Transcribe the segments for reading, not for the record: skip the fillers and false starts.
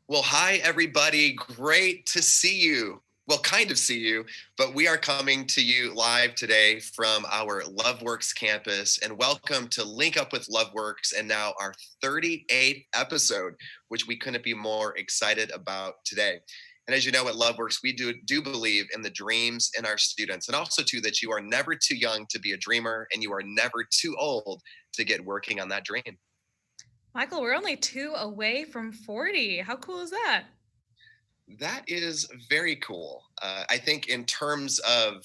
Well, hi, everybody. Great to see you. Well, kind of see you, but we are coming to you live today from our LoveWorks campus. And welcome to Link Up with LoveWorks and now our 38th episode, which we couldn't be more excited about today. And as you know, at LoveWorks, we do believe in the dreams in our students, and also too that you are never too young to be a dreamer, and you are never too old to get working on that dream. Michael, we're only 2 away from 40. How cool is that? That is very cool. I think in terms of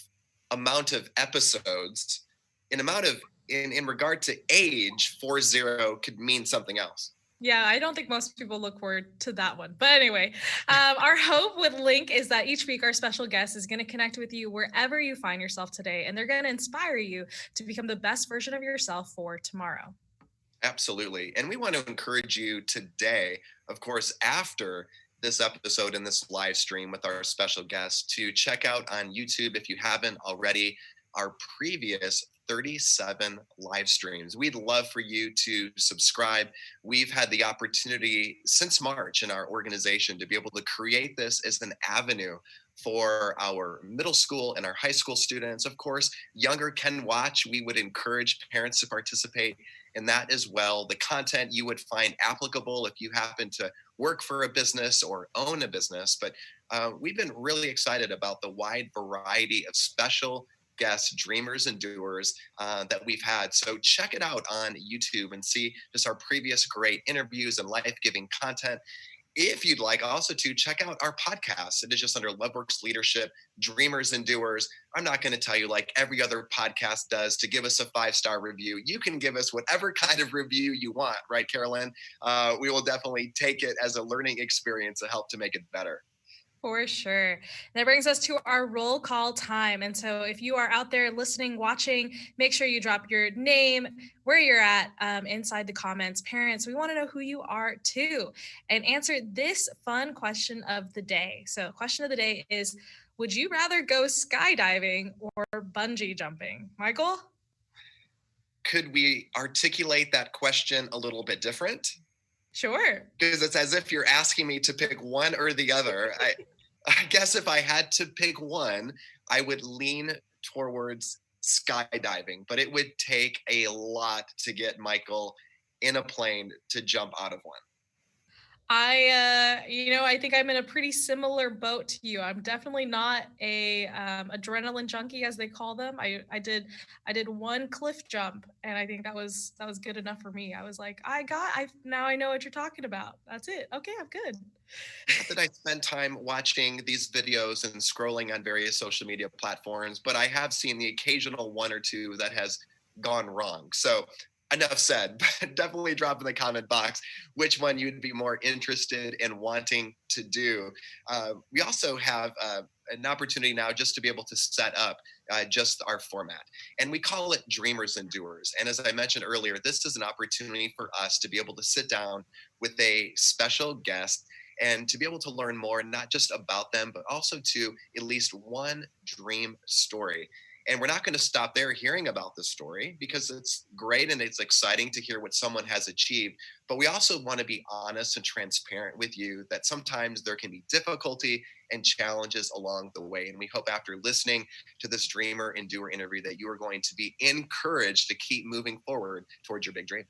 amount of episodes, in regard to age, 40 could mean something else. Yeah, I don't think most people look forward to that one. But anyway, our hope with Link is that each week our special guest is going to connect with you wherever you find yourself today, and they're going to inspire you to become the best version of yourself for tomorrow. Absolutely. And we want to encourage you today, of course, after this episode and this live stream with our special guest, to check out on YouTube, if you haven't already, our previous 37 live streams. We'd love for you to subscribe. We've had the opportunity since March in our organization to be able to create this as an avenue for our middle school and our high school students. Of course, younger can watch. We would encourage parents to participate in that as well. The content you would find applicable if you happen to work for a business or own a business. But we've been really excited about the wide variety of special guests, dreamers and doers that we've had. So check it out on YouTube and see just our previous great interviews and life-giving content. If you'd like also to check out our podcast, it is just under LoveWorks Leadership, Dreamers and Doers. I'm not going to tell you like every other podcast does to give us a 5-star review. You can give us whatever kind of review you want, right, Carolyn? We will definitely take it as a learning experience to help to make it better. For sure. That brings us to our roll call time. And so if you are out there listening, watching, make sure you drop your name, where you're at inside the comments. Parents, we want to know who you are too, and answer this fun question of the day. So, question of the day is, would you rather go skydiving or bungee jumping? Michael? Could we articulate that question a little bit different? Sure. Because it's as if you're asking me to pick one or the other. I guess if I had to pick one, I would lean towards skydiving, but it would take a lot to get Michael in a plane to jump out of one. I think I'm in a pretty similar boat to you. I'm definitely not a adrenaline junkie, as they call them. I did one cliff jump, and I think that was good enough for me. I was like, now I know what you're talking about. That's it. Okay, I'm good. Not that I spend time watching these videos and scrolling on various social media platforms, but I have seen the occasional one or two that has gone wrong. So enough said, but definitely drop in the comment box which one you'd be more interested in wanting to do. We also have an opportunity now just to be able to set up just our format. And we call it Dreamers and Doers. And as I mentioned earlier, this is an opportunity for us to be able to sit down with a special guest and to be able to learn more, not just about them, but also to at least one dream story. And we're not going to stop there hearing about the story because it's great and it's exciting to hear what someone has achieved. But we also want to be honest and transparent with you that sometimes there can be difficulty and challenges along the way. And we hope after listening to this dreamer and doer interview that you are going to be encouraged to keep moving forward towards your big dream.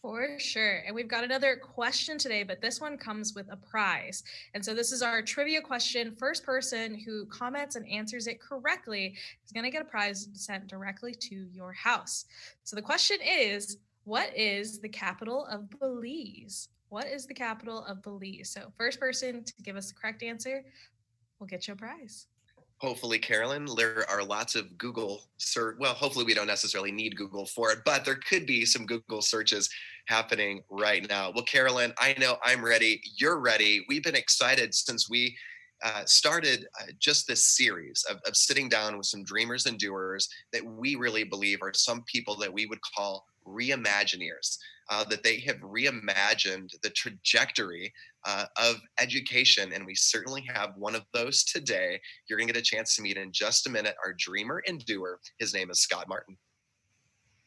For sure. And we've got another question today, but this one comes with a prize. And so this is our trivia question. First person who comments and answers it correctly is going to get a prize sent directly to your house. So the question is, what is the capital of Belize? What is the capital of Belize? So first person to give us the correct answer will get you a prize. Hopefully, Carolyn, there are lots of Google search. Well, hopefully we don't necessarily need Google for it, but there could be some Google searches happening right now. Well, Carolyn, I know I'm ready. You're ready. We've been excited since we started just this series of sitting down with some dreamers and doers that we really believe are some people that we would call reimagineers, that they have reimagined the trajectory of education. And we certainly have one of those today. You're going to get a chance to meet in just a minute our dreamer and doer. His name is Scott Martin.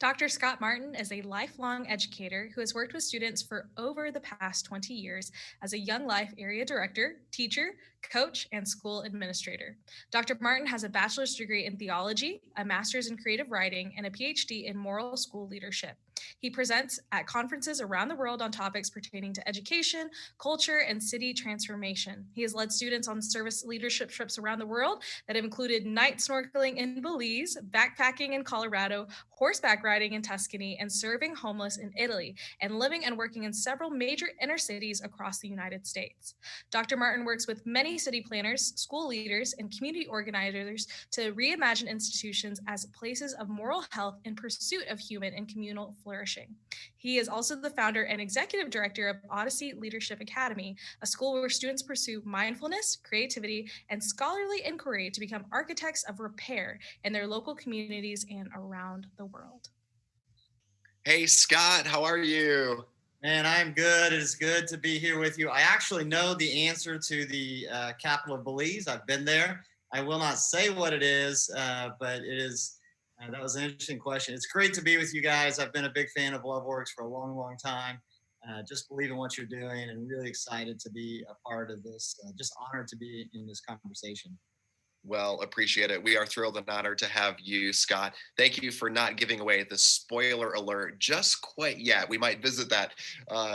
Dr. Scott Martin is a lifelong educator who has worked with students for over the past 20 years as a Young Life area director, teacher, coach, and school administrator. Dr. Martin has a bachelor's degree in theology, a master's in creative writing, and a PhD in moral school leadership. He presents at conferences around the world on topics pertaining to education, culture, and city transformation. He has led students on service leadership trips around the world that have included night snorkeling in Belize, backpacking in Colorado, horseback riding in Tuscany, and serving homeless in Italy, and living and working in several major inner cities across the United States. Dr. Martin works with many city planners, school leaders, and community organizers to reimagine institutions as places of moral health in pursuit of human and communal flourishing. He is also the founder and executive director of Odyssey Leadership Academy, a school where students pursue mindfulness, creativity, and scholarly inquiry to become architects of repair in their local communities and around the world. Hey, Scott, how are you? Man, I'm good. It is good to be here with you. I actually know the answer to the capital of Belize. I've been there. I will not say what it is, but it is. That was an interesting question. It's great to be with you guys. I've been a big fan of LoveWorks for a long, long time. Just believe in what you're doing and really excited to be a part of this. Just honored to be in this conversation. Well, appreciate it. We are thrilled and honored to have you, Scott. Thank you for not giving away the spoiler alert just quite yet. We might visit that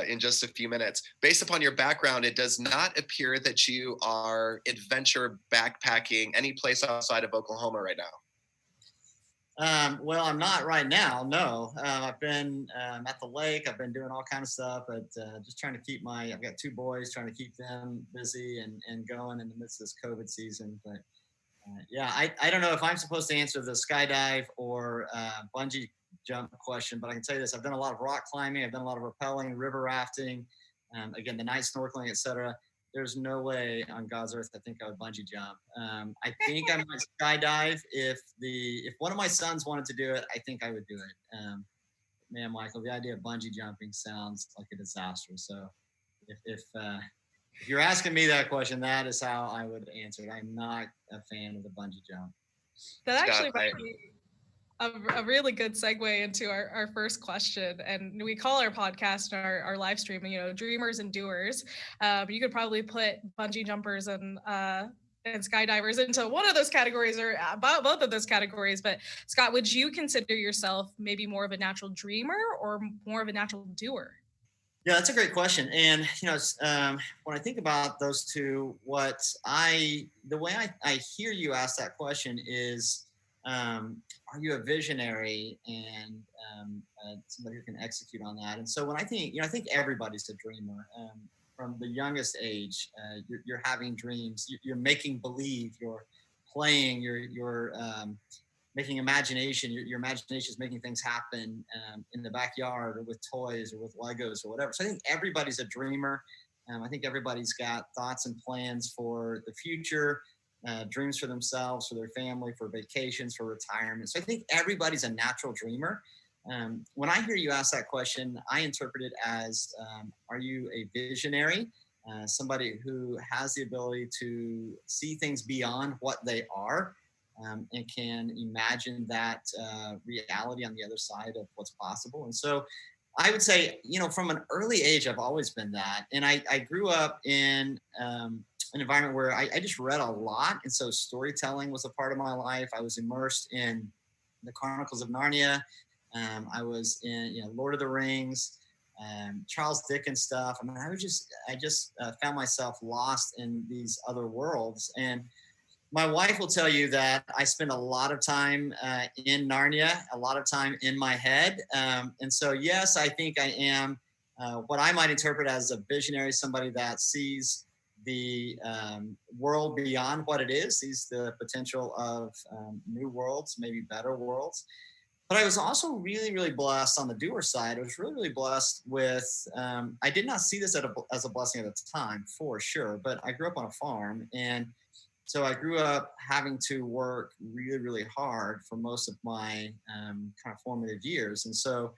in just a few minutes. Based upon your background, it does not appear that you are adventure backpacking any place outside of Oklahoma right now. Well, I'm not right now. No, I've been at the lake. I've been doing all kinds of stuff, but just trying to keep I've got two boys, trying to keep them busy and going in the midst of this COVID season. But yeah, I don't know if I'm supposed to answer the skydive or bungee jump question, but I can tell you this. I've done a lot of rock climbing. I've done a lot of rappelling, river rafting, again, the night snorkeling, etc. There's no way on God's earth I think I would bungee jump. I think I might skydive if one of my sons wanted to do it. I think I would do it. Man, Michael, the idea of bungee jumping sounds like a disaster. So if you're asking me that question, that is how I would answer it. I'm not a fan of the bungee jump. That actually might be a really good segue into our first question. And we call our podcast, our live stream, dreamers and doers. You could probably put bungee jumpers and skydivers into one of those categories or both of those categories. But Scott, would you consider yourself maybe more of a natural dreamer or more of a natural doer? Yeah, that's a great question. And, when I think about those two, the way I hear you ask that question is, are you a visionary and somebody who can execute on that? And so when I think everybody's a dreamer. From the youngest age, you're having dreams, you're making believe, you're playing, you're making imagination. Your imagination is making things happen in the backyard or with toys or with Legos or whatever. So I think everybody's a dreamer. I think everybody's got thoughts and plans for the future, dreams for themselves, for their family, for vacations, for retirement. So I think everybody's a natural dreamer. When I hear you ask that question, I interpret it as, are you a visionary? Somebody who has the ability to see things beyond what they are, and can imagine that reality on the other side of what's possible. And so I would say, from an early age, I've always been that. And I grew up in an environment where I just read a lot. And so storytelling was a part of my life. I was immersed in the Chronicles of Narnia. I was in, Lord of the Rings, Charles Dickens stuff. I mean, I just found myself lost in these other worlds. And my wife will tell you that I spend a lot of time in Narnia, a lot of time in my head. And so, yes, I think I am what I might interpret as a visionary, somebody that sees the world beyond what it is, sees the potential of new worlds, maybe better worlds. But I was also really, really blessed on the doer side. I was really, really blessed with, I did not see this as a blessing at the time, for sure, but I grew up on a farm. And so I grew up having to work really, really hard for most of my kind of formative years. And so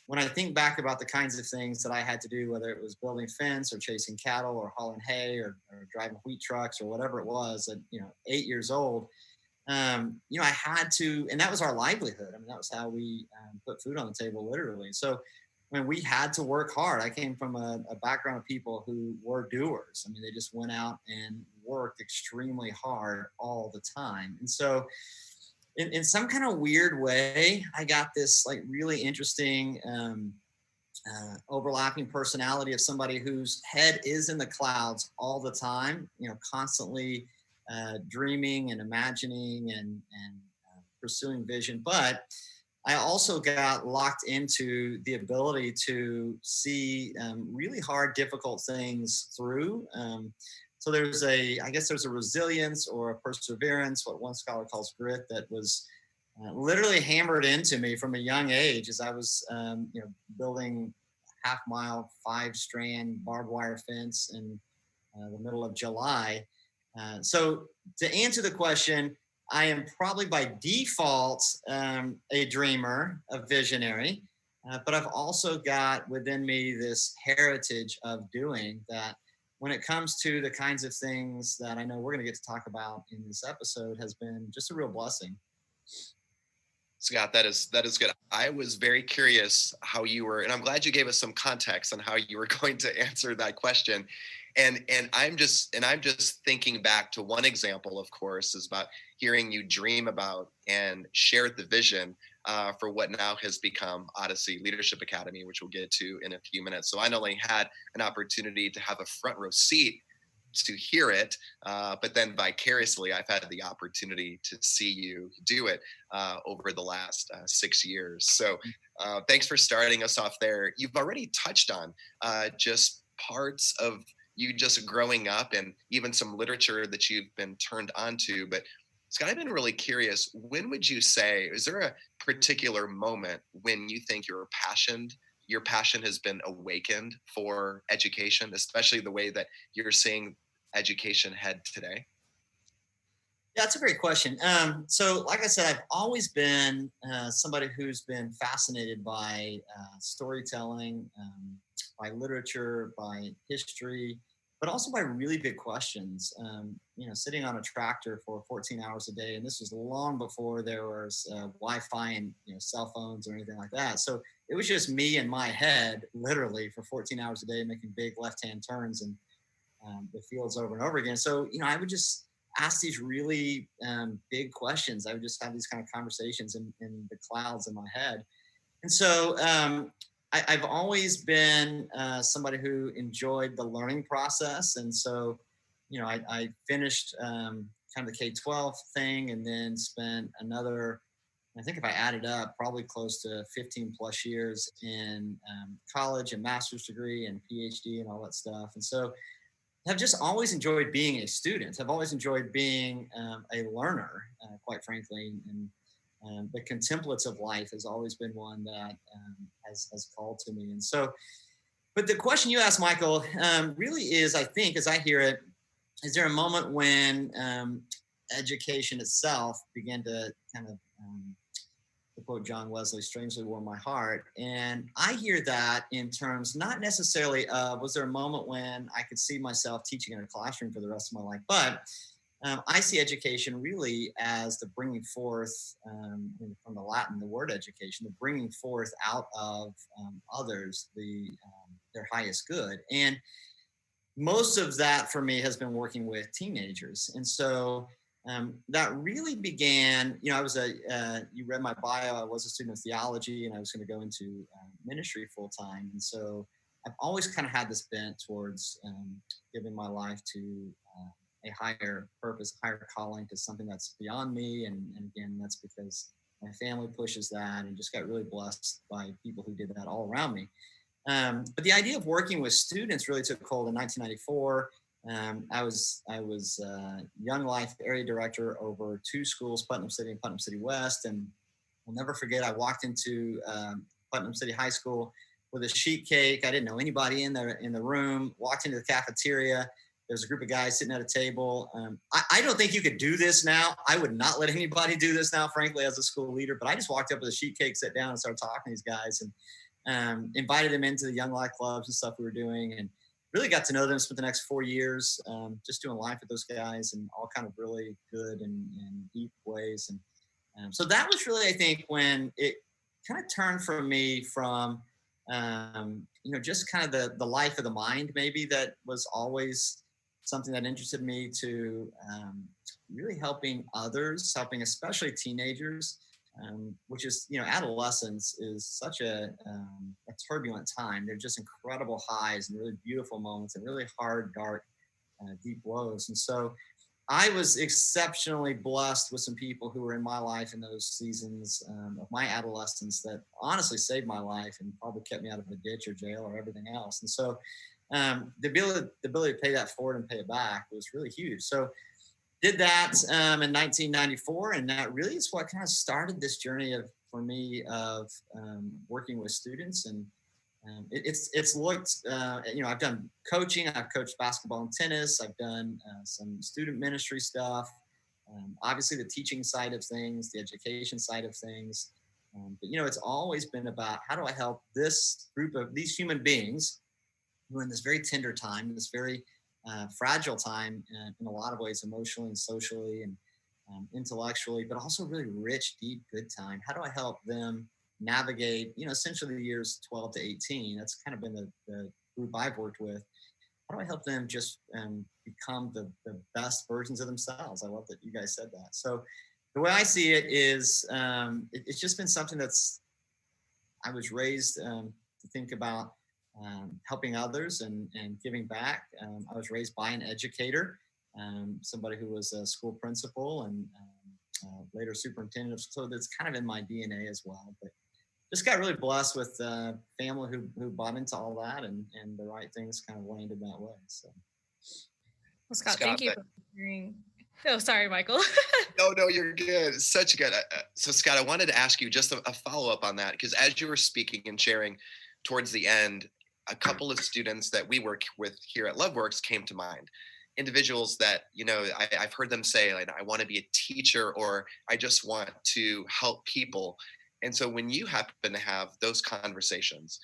when I think back about the kinds of things that I had to do, whether it was building fence or chasing cattle or hauling hay or driving wheat trucks or whatever it was at 8 years old, I had to, and that was our livelihood. I mean, that was how we put food on the table, literally. So, I mean, we had to work hard. I came from a background of people who were doers. I mean, they just went out and worked extremely hard all the time. And so, in some kind of weird way, I got this like really interesting overlapping personality of somebody whose head is in the clouds all the time, constantly dreaming and imagining and pursuing vision. But I also got locked into the ability to see really hard, difficult things through. So there's there's a resilience or a perseverance, what one scholar calls grit, that was literally hammered into me from a young age as I was, building half-mile, 5-strand barbed wire fence in the middle of July. So to answer the question, I am probably by default a dreamer, a visionary, but I've also got within me this heritage of doing that. When it comes to the kinds of things that I know we're going to get to talk about in this episode, has been just a real blessing. Scott, that is good. I was very curious how you were, and I'm glad you gave us some context on how you were going to answer that question. And I'm just thinking back to one example, of course, is about hearing you dream about and share the vision for what now has become Odyssey Leadership Academy, which we'll get to in a few minutes. So I not only had an opportunity to have a front row seat to hear it, but then vicariously, I've had the opportunity to see you do it over the last 6 years. So thanks for starting us off there. You've already touched on just parts of you just growing up and even some literature that you've been turned on to. But Scott, I've been really curious, when would you say, is there a particular moment when you think your passion has been awakened for education, especially the way that you're seeing education head today? Yeah, that's a great question. So like I said, I've always been somebody who's been fascinated by storytelling, by literature, by history, but also by really big questions. Sitting on a tractor for 14 hours a day, and this was long before there was Wi-Fi and cell phones or anything like that. So it was just me and my head, literally, for 14 hours a day, making big left-hand turns and the fields over and over again. So I would just ask these really big questions. I would just have these kind of conversations in the clouds in my head. And so I've always been somebody who enjoyed the learning process. And so, I finished kind of the K-12 thing and then spent another, I think if I added up, probably close to 15 plus years in college and master's degree and PhD and all that stuff. And so I've just always enjoyed being a student. I've always enjoyed being a learner, quite frankly. And the contemplative life has always been one that has called to me. And so, but the question you asked, Michael, really is, I think, as I hear it, is there a moment when education itself began to kind of, to quote John Wesley, strangely warm my heart? And I hear that in terms, not necessarily of, was there a moment when I could see myself teaching in a classroom for the rest of my life, but I see education really as the bringing forth, from the Latin, the word education, the bringing forth out of others their highest good. And most of that for me has been working with teenagers. And so that really began, you read my bio, I was a student of theology and I was going to go into ministry full time. And so I've always kind of had this bent towards giving my life to a higher purpose, higher calling, to something that's beyond me. And again, that's because my family pushes that, and just got really blessed by people who did that all around me. But the idea of working with students really took hold in 1994. I was Young Life area director over 2 schools, Putnam City and Putnam City West. And I'll never forget, I walked into Putnam City High School with a sheet cake. I didn't know anybody in the room. Walked into the cafeteria. There's a group of guys sitting at a table. I don't think you could do this now. I would not let anybody do this now, frankly, as a school leader. But I just walked up with a sheet cake, sat down, and started talking to these guys, and invited them into the Young Life clubs and stuff we were doing. And really got to know them, spent the next 4 years just doing life with those guys in all kind of really good and deep ways. And so that was really, I think, when it kind of turned for me from, just kind of the life of the mind, maybe that was always something that interested me, to really helping others, helping especially teenagers, which is, adolescence is such a turbulent time. They're just incredible highs and really beautiful moments and really hard, dark, deep lows. And so I was exceptionally blessed with some people who were in my life in those seasons of my adolescence that honestly saved my life and probably kept me out of a ditch or jail or everything else. And so the ability to pay that forward and pay it back was really huge. So did that in 1994, and that really is what kind of started this journey for me of working with students. And it's looked, I've done coaching, I've coached basketball and tennis, I've done some student ministry stuff, obviously the teaching side of things, the education side of things. But it's always been about, how do I help this group of these human beings who are in this very tender time, this very fragile time in a lot of ways, emotionally and socially and intellectually, but also really rich, deep, good time. How do I help them navigate, essentially the years 12 to 18? That's kind of been the group I've worked with. How do I help them just become the best versions of themselves? I love that you guys said that. So the way I see it is, it's just been something I was raised to think about helping others and giving back. I was raised by an educator, somebody who was a school principal and later superintendent. So that's kind of in my DNA as well. But just got really blessed with family who bought into all that, and the right things kind of landed that way. So, well, Scott, thank you for sharing. Oh, sorry, Michael. No, you're good. Such good. So, Scott, I wanted to ask you just a follow-up on that, because as you were speaking and sharing towards the end, a couple of students that we work with here at LoveWorks came to mind. Individuals that, I've heard them say, like, I want to be a teacher, or I just want to help people. And so when you happen to have those conversations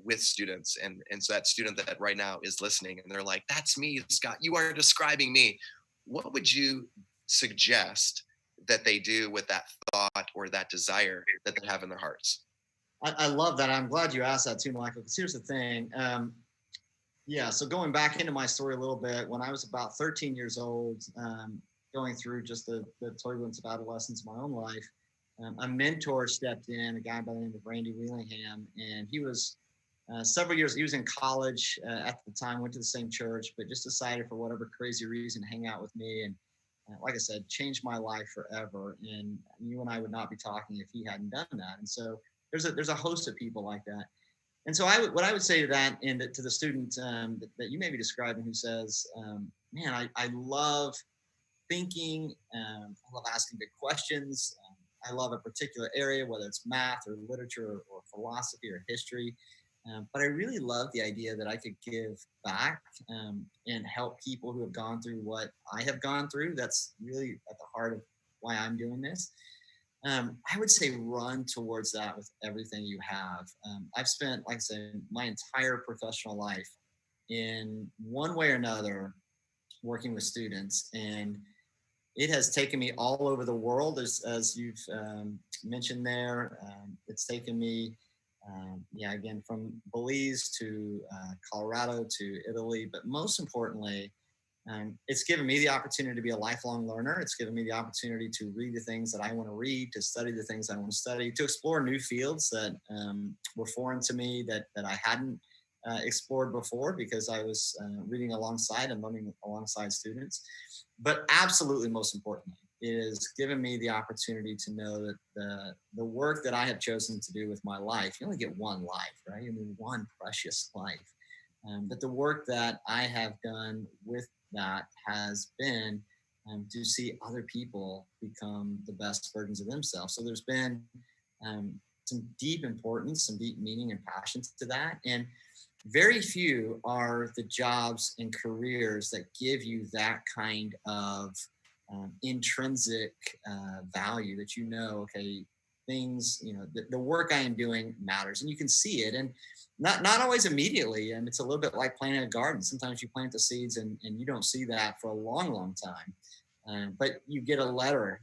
with students, and so that student that right now is listening, and they're like, that's me, Scott, you are describing me. What would you suggest that they do with that thought or that desire that they have in their hearts? I love that. I'm glad you asked that too, Michael, because here's the thing. So going back into my story a little bit, when I was about 13 years old, going through just the turbulence of adolescence in my own life, a mentor stepped in, a guy by the name of Randy Wheelingham, and he was several years, he was in college at the time, went to the same church, but just decided for whatever crazy reason to hang out with me. And like I said, changed my life forever. And you and I would not be talking if he hadn't done that. And so there's a host of people like that. And so what I would say to that, and to the student that you may be describing, who says, man, I love thinking, I love asking big questions. I love a particular area, whether it's math or literature or philosophy or history. But I really love the idea that I could give back and help people who have gone through what I have gone through. That's really at the heart of why I'm doing this. I would say run towards that with everything you have. I've spent, like I said, my entire professional life in one way or another working with students, and it has taken me all over the world, as you've mentioned there. It's taken me, again, from Belize to Colorado to Italy, but most importantly, it's given me the opportunity to be a lifelong learner. It's given me the opportunity to read the things that I want to read, to study the things I want to study, to explore new fields that were foreign to me, that I hadn't explored before, because I was reading alongside and learning alongside students. But absolutely most importantly, it has given me the opportunity to know that the work that I have chosen to do with my life, you only get one life, right? I mean, one precious life. But the work that I have done with that has been to see other people become the best versions of themselves. So there's been some deep importance, some deep meaning and passion to that. And very few are the jobs and careers that give you that kind of intrinsic value that, okay, things, the work I am doing matters, and you can see it, and not always immediately. And it's a little bit like planting a garden. Sometimes you plant the seeds and you don't see that for a long, long time. But you get a letter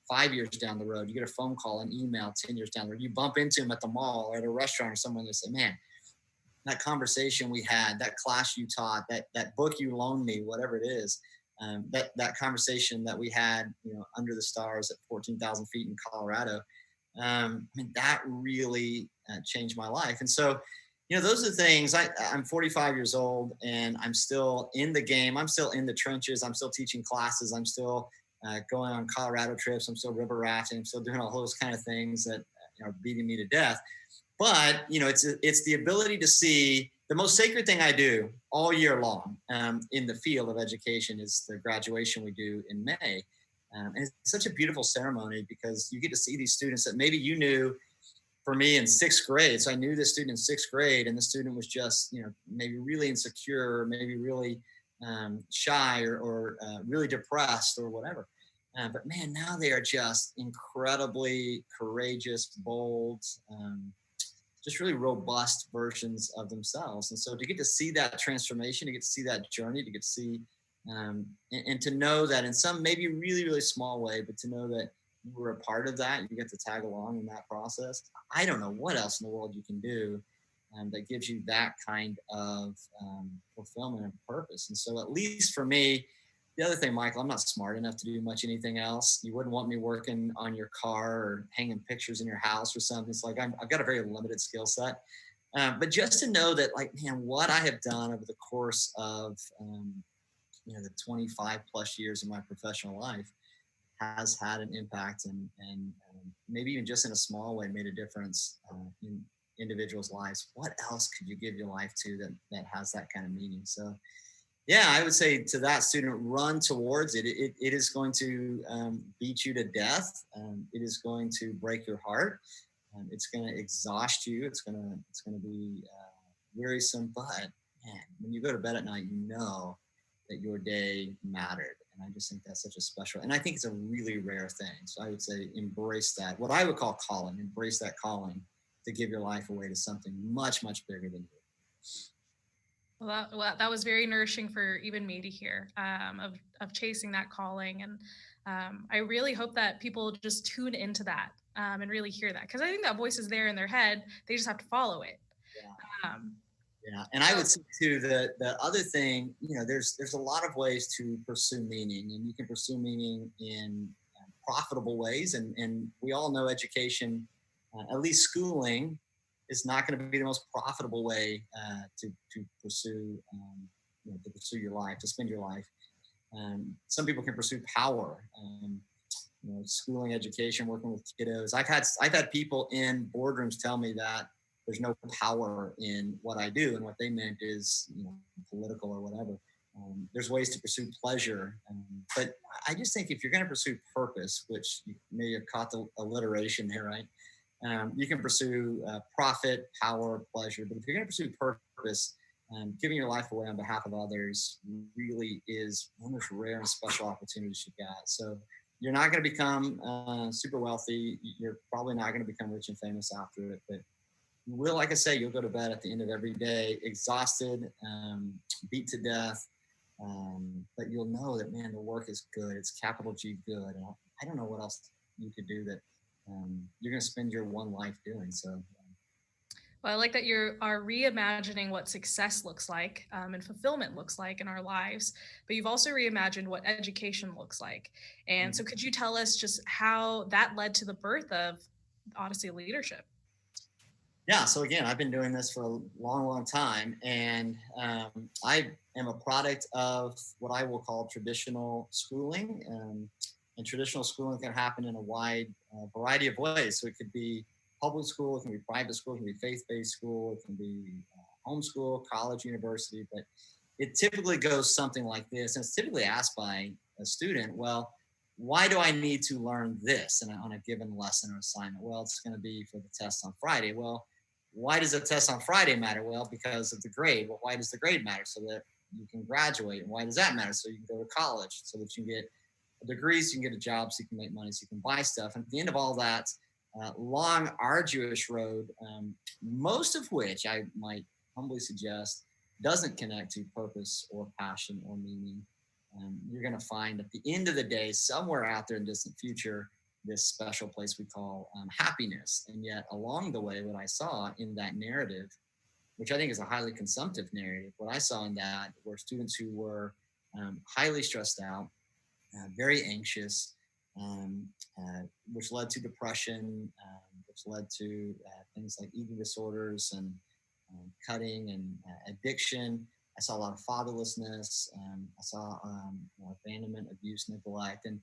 5 years down the road, you get a phone call, an email 10 years down the road, you bump into them at the mall or at a restaurant or someone that say, man, that conversation we had, that class you taught, that book you loaned me, whatever it is, that conversation that we had, under the stars at 14,000 feet in Colorado, that really changed my life. And so, those are the things. I'm 45 years old and I'm still in the game. I'm still in the trenches. I'm still teaching classes. I'm still going on Colorado trips. I'm still river rafting. I'm still doing all those kind of things that are beating me to death. But, it's the ability to see the most sacred thing I do all year long in the field of education is the graduation we do in May. And it's such a beautiful ceremony because you get to see these students that maybe you knew. For me in sixth grade, so I knew this student in sixth grade, and the student was just, maybe really insecure, maybe really shy, or really depressed, or whatever. But man, now they are just incredibly courageous, bold, just really robust versions of themselves. And so to get to see that transformation, to get to see that journey, to get to see, and to know that in some maybe really, really small way, but to know that you were a part of that, you get to tag along in that process. I don't know what else in the world you can do that gives you that kind of fulfillment and purpose. And so at least for me, the other thing, Michael, I'm not smart enough to do much anything else. You wouldn't want me working on your car or hanging pictures in your house or something. It's like I've got a very limited skill set. But just to know that, like, man, what I have done over the course of the 25 plus years of my professional life has had an impact, and maybe even just in a small way made a difference in individuals' lives. What else could you give your life to that has that kind of meaning? So yeah, I would say to that student, run towards it. It is going to beat you to death. It is going to break your heart. It's going to exhaust you. It's going to be wearisome. But man, when you go to bed at night, you know that your day mattered. And I just think that's such a special, and I think it's a really rare thing. So I would say embrace that, what I would call calling, embrace that calling to give your life away to something much, much bigger than you. Well, that was very nourishing for even me to hear of chasing that calling. And I really hope that people just tune into that and really hear that, because I think that voice is there in their head. They just have to follow it. Yeah. Yeah, and I would say too the other thing, there's a lot of ways to pursue meaning, and you can pursue meaning in profitable ways, and we all know education, at least schooling, is not going to be the most profitable way to pursue your life, to spend your life. Some people can pursue power, schooling, education, working with kiddos. I've had people in boardrooms tell me that there's no power in what I do, and what they meant is political or whatever. There's ways to pursue pleasure, but I just think if you're going to pursue purpose, which you may have caught the alliteration there, right? You can pursue profit, power, pleasure, but if you're going to pursue purpose, giving your life away on behalf of others really is one of those rare and special opportunities you got. So you're not going to become super wealthy. You're probably not going to become rich and famous after it, but you will, like I say, you'll go to bed at the end of every day exhausted, beat to death, but you'll know that, man, the work is good. It's capital G good. And I don't know what else you could do that you're going to spend your one life doing. So Well, I like that you are reimagining what success looks like and fulfillment looks like in our lives, but you've also reimagined what education looks like. And so could you tell us just how that led to the birth of Odyssey Leadership? Yeah, so again, I've been doing this for a long, long time, and I am a product of what I will call traditional schooling. And traditional schooling can happen in a wide variety of ways. So it could be public school, it can be private school, it can be faith-based school, it can be homeschool, college, university, but it typically goes something like this. And it's typically asked by a student, well, why do I need to learn this on a given lesson or assignment? Well, it's going to be for the test on Friday. Well, why does the test on Friday matter? Well, because of the grade. Well, why does the grade matter? So that you can graduate. And why does that matter? So you can go to college, so that you can get a degree, so you can get a job, so you can make money, so you can buy stuff. And at the end of all that, long, arduous road, most of which I might humbly suggest doesn't connect to purpose or passion or meaning. You're going to find at the end of the day, somewhere out there in the distant future, this special place we call happiness. And yet along the way, what I saw in that narrative, which I think is a highly consumptive narrative, what I saw in that were students who were highly stressed out, very anxious, which led to depression, which led to things like eating disorders and cutting and addiction. I saw a lot of fatherlessness. I saw abandonment, abuse, neglect, and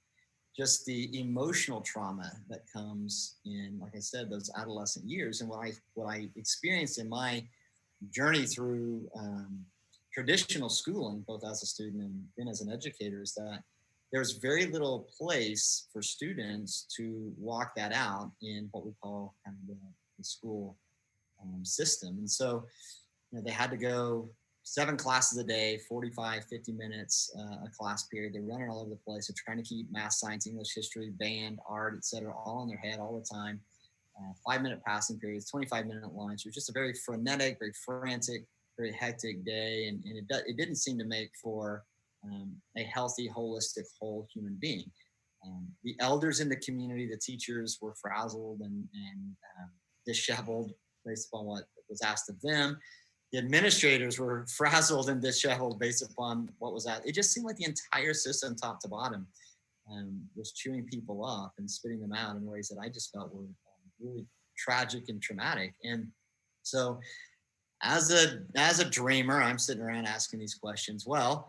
just the emotional trauma that comes in, like I said, those adolescent years. And what I experienced in my journey through traditional schooling, both as a student and then as an educator, is that there's very little place for students to walk that out in what we call kind of the school system. And so, they had to go 7 classes a day, 45, 50 minutes a class period. They're running all over the place. They're trying to keep math, science, English, history, band, art, etc., all in their head all the time. 5-minute passing periods, 25-minute lunch. It was just a very frenetic, very frantic, very hectic day. And it didn't seem to make for a healthy, holistic, whole human being. The elders in the community, the teachers, were frazzled and disheveled based upon what was asked of them. The administrators were frazzled and disheveled based upon what was asked. It just seemed like the entire system, top to bottom, was chewing people up and spitting them out in ways that I just felt were really tragic and traumatic. And so, as a dreamer, I'm sitting around asking these questions. Well,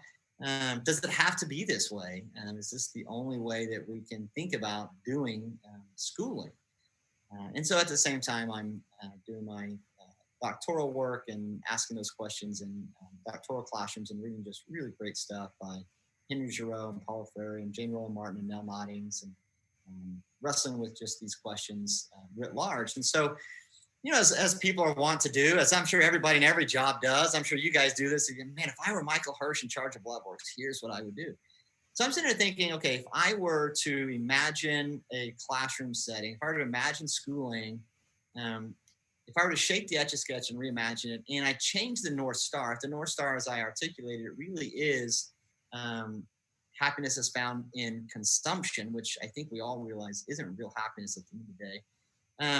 does it have to be this way? Is this the only way that we can think about doing schooling? And so at the same time, I'm doing my doctoral work and asking those questions in doctoral classrooms and reading just really great stuff by Henry Giroux and Paulo Freire and Jane Roland Martin and Nell Noddings, and wrestling with just these questions writ large. And so, as people are wont to do, as I'm sure everybody in every job does, I'm sure you guys do this again. Man, if I were Michael Hirsch in charge of Bloodworks, here's what I would do. So I'm sitting there thinking, okay, if I were to imagine a classroom setting, if I were to imagine schooling, if I were to shake the Etch-a-Sketch and reimagine it, and I change the North Star, if the North Star, as I articulated, it really is happiness is found in consumption, which I think we all realize isn't real happiness at the end of the day.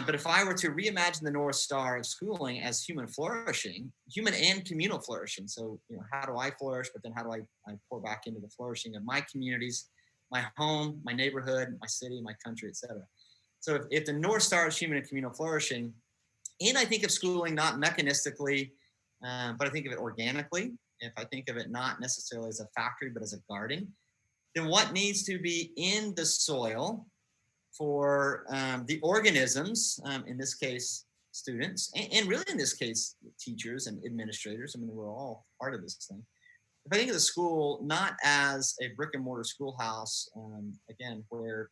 But if I were to reimagine the North Star of schooling as human flourishing, human and communal flourishing. So, how do I flourish? But then how do I pour back into the flourishing of my communities, my home, my neighborhood, my city, my country, etc. So if the North Star is human and communal flourishing, and I think of schooling not mechanistically, but I think of it organically, if I think of it not necessarily as a factory, but as a garden, then what needs to be in the soil for the organisms, in this case, students, and really in this case, teachers and administrators. I mean, we're all part of this thing. If I think of the school not as a brick and mortar schoolhouse, again, where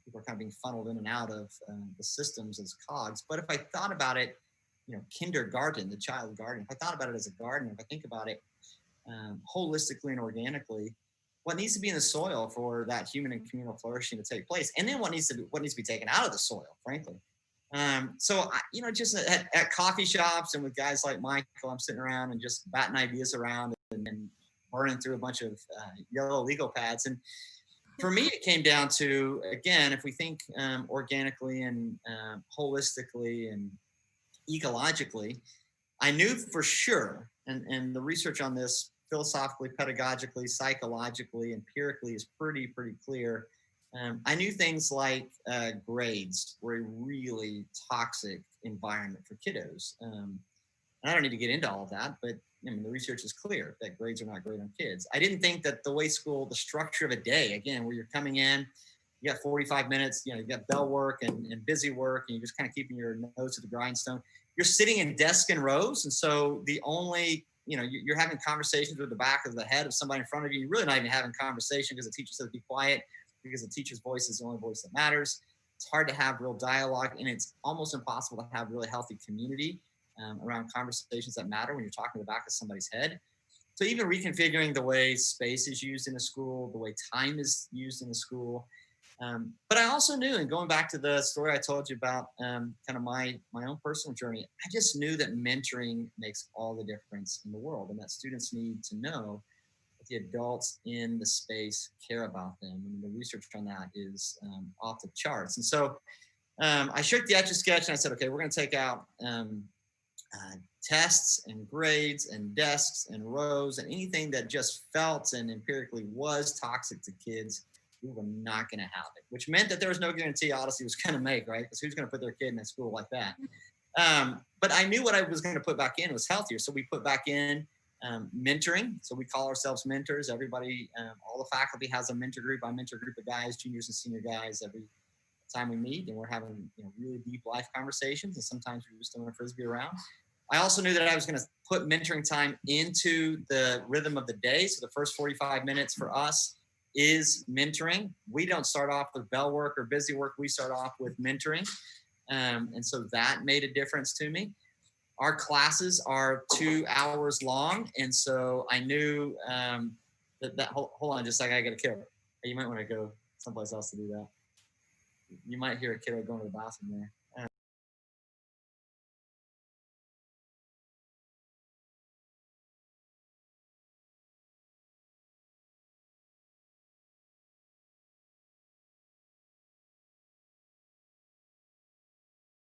people are kind of being funneled in and out of the systems as cogs, but if I thought about it, kindergarten, the child garden, if I thought about it as a garden, if I think about it holistically and organically, what needs to be in the soil for that human and communal flourishing to take place, and then what needs to be taken out of the soil, frankly. So just at coffee shops and with guys like Michael, I'm sitting around and just batting ideas around and burning through a bunch of yellow legal pads. And for me, it came down to, again, if we think organically and holistically and ecologically, I knew for sure, and the research on this philosophically, pedagogically, psychologically, empirically is pretty clear. I knew things like grades were a really toxic environment for kiddos. And I don't need to get into all of that, but the research is clear that grades are not great on kids. I didn't think that the way school, the structure of a day, again, where you're coming in, you got 45 minutes, you got bell work and busy work, and you're just kind of keeping your nose to the grindstone. You're sitting in desks and rows. And so the only, you're having conversations with the back of the head of somebody in front of you. You're really not even having conversation because the teacher says be quiet, because the teacher's voice is the only voice that matters. It's hard to have real dialogue, and it's almost impossible to have really healthy community around conversations that matter when you're talking to the back of somebody's head. So even reconfiguring the way space is used in a school, the way time is used in a school, But I also knew, and going back to the story I told you about, kind of my own personal journey, I just knew that mentoring makes all the difference in the world, and that students need to know that the adults in the space care about them. And the research on that is off the charts. And so I shook the Etch-a-Sketch and I said, okay, we're going to take out tests and grades and desks and rows and anything that just felt and empirically was toxic to kids. We were not going to have it, which meant that there was no guarantee Odyssey was going to make, right? Because who's going to put their kid in a school like that? But I knew what I was going to put back in was healthier. So we put back in mentoring. So we call ourselves mentors. Everybody, all the faculty has a mentor group. I mentor a group of guys, juniors and senior guys, every time we meet, and we're having really deep life conversations. And sometimes we're just throwing a frisbee around. I also knew that I was going to put mentoring time into the rhythm of the day. So the first 45 minutes for us is mentoring. We don't start off with bell work or busy work. We start off with mentoring. And so that made a difference to me. Our classes are 2 hours long. And so I knew that hold on just a second, I got a kiddo. You might want to go someplace else to do that. You might hear a kiddo going to the bathroom there.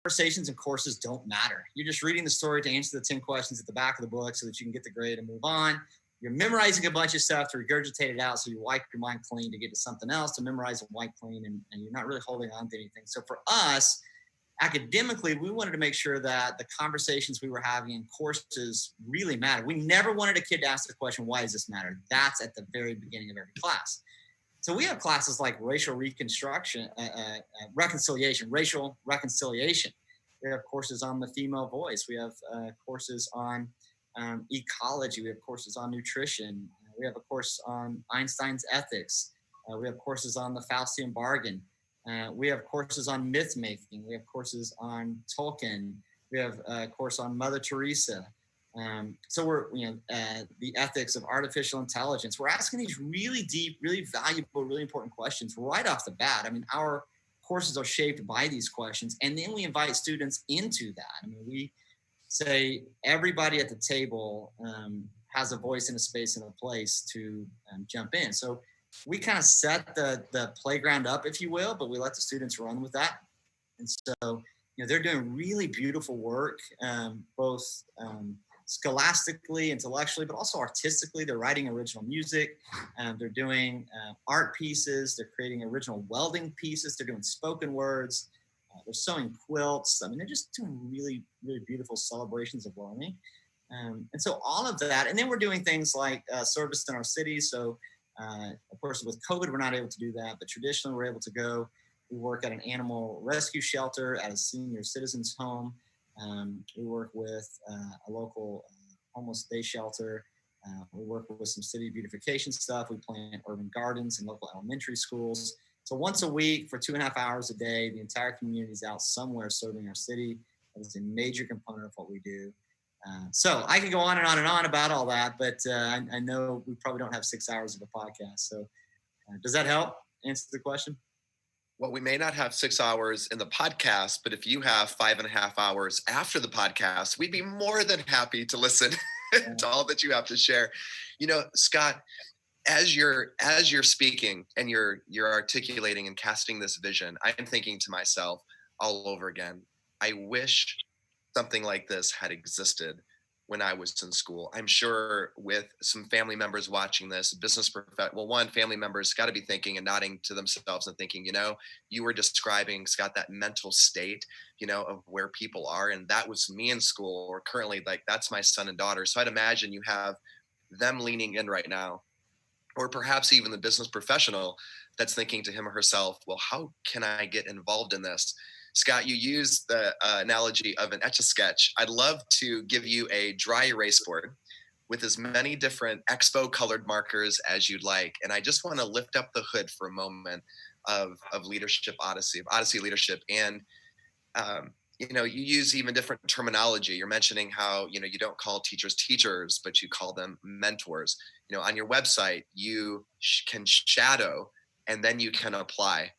Conversations and courses don't matter. You're just reading the story to answer the 10 questions at the back of the book so that you can get the grade and move on. You're memorizing a bunch of stuff to regurgitate it out so you wipe your mind clean to get to something else, to memorize and wipe clean, and you're not really holding on to anything. So for us, academically, we wanted to make sure that the conversations we were having in courses really mattered. We never wanted a kid to ask the question, why does this matter? That's at the very beginning of every class. So we have classes like racial reconstruction, reconciliation, racial reconciliation. We have courses on the female voice. We have courses on ecology. We have courses on nutrition. We have a course on Einstein's ethics. We have courses on the Faustian bargain. We have courses on myth making. We have courses on Tolkien. We have a course on Mother Teresa. So we're, the ethics of artificial intelligence. We're asking these really deep, really valuable, really important questions right off the bat. I mean, our courses are shaped by these questions, and then we invite students into that. I mean, we say everybody at the table has a voice and a space and a place to jump in. So we kind of set the playground up, if you will, but we let the students run with that. And so, they're doing really beautiful work, both scholastically, intellectually, but also artistically. They're writing original music. They're doing art pieces. They're creating original welding pieces. They're doing spoken words. They're sewing quilts. I mean, they're just doing really, really beautiful celebrations of learning. And so all of that. And then we're doing things like service in our city. So, of course, with COVID, we're not able to do that. But traditionally, we're able to go. We work at an animal rescue shelter, at a senior citizens home. We work with a local homeless day shelter. We work with some city beautification stuff. We plant urban gardens in local elementary schools. So once a week for 2.5 hours a day, the entire community is out somewhere serving our city. That is a major component of what we do. So I can go on and on and on about all that, but I know we probably don't have 6 hours of a podcast. So does that help answer the question? Well, we may not have 6 hours in the podcast, but if you have 5.5 hours after the podcast, we'd be more than happy to listen to all that you have to share. Scott, as you're speaking and you're articulating and casting this vision, I'm thinking to myself all over again, I wish something like this had existed when I was in school. I'm sure with some family members watching this, family members got to be thinking and nodding to themselves and thinking, you were describing, Scott, that mental state, of where people are. And that was me in school, or currently, like, that's my son and daughter. So I'd imagine you have them leaning in right now, or perhaps even the business professional that's thinking to him or herself, well, how can I get involved in this? Scott, you used the analogy of an Etch-a-Sketch. I'd love to give you a dry erase board with as many different expo colored markers as you'd like. And I just want to lift up the hood for a moment of Leadership Odyssey, of Odyssey Leadership. And, you use even different terminology. You're mentioning how, you don't call teachers teachers, but you call them mentors. On your website, you can shadow and then you can apply.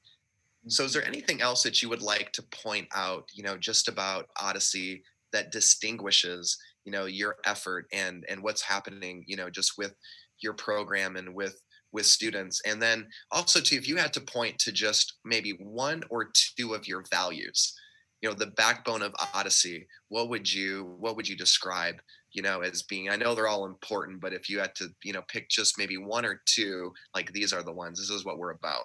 So is there anything else that you would like to point out, just about Odyssey that distinguishes, your effort and what's happening, just with your program and with students? And then also too, if you had to point to just maybe one or two of your values, the backbone of Odyssey, what would you describe, as being, I know they're all important, but if you had to, pick just maybe one or two, like these are the ones, this is what we're about.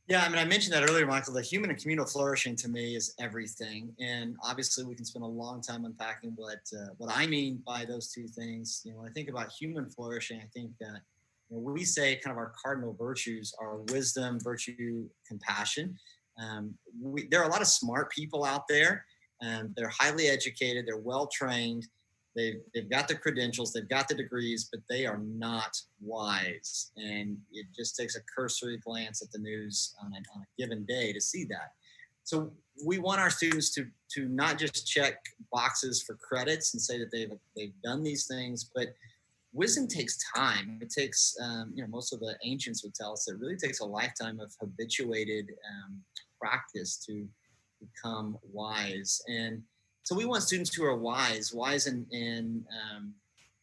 Yeah, I mean, I mentioned that earlier, Michael. The human and communal flourishing to me is everything, and obviously, we can spend a long time unpacking what I mean by those two things. When I think about human flourishing, I think that we say kind of our cardinal virtues are wisdom, virtue, compassion. There are a lot of smart people out there, and they're highly educated, they're well trained, they've got the credentials, they've got the degrees, but they are not wise. And it just takes a cursory glance at the news on a given day to see that. So we want our students to not just check boxes for credits and say that they've done these things, but wisdom takes time. It takes, most of the ancients would tell us it really takes a lifetime of habituated practice to become wise. And so we want students who are wise in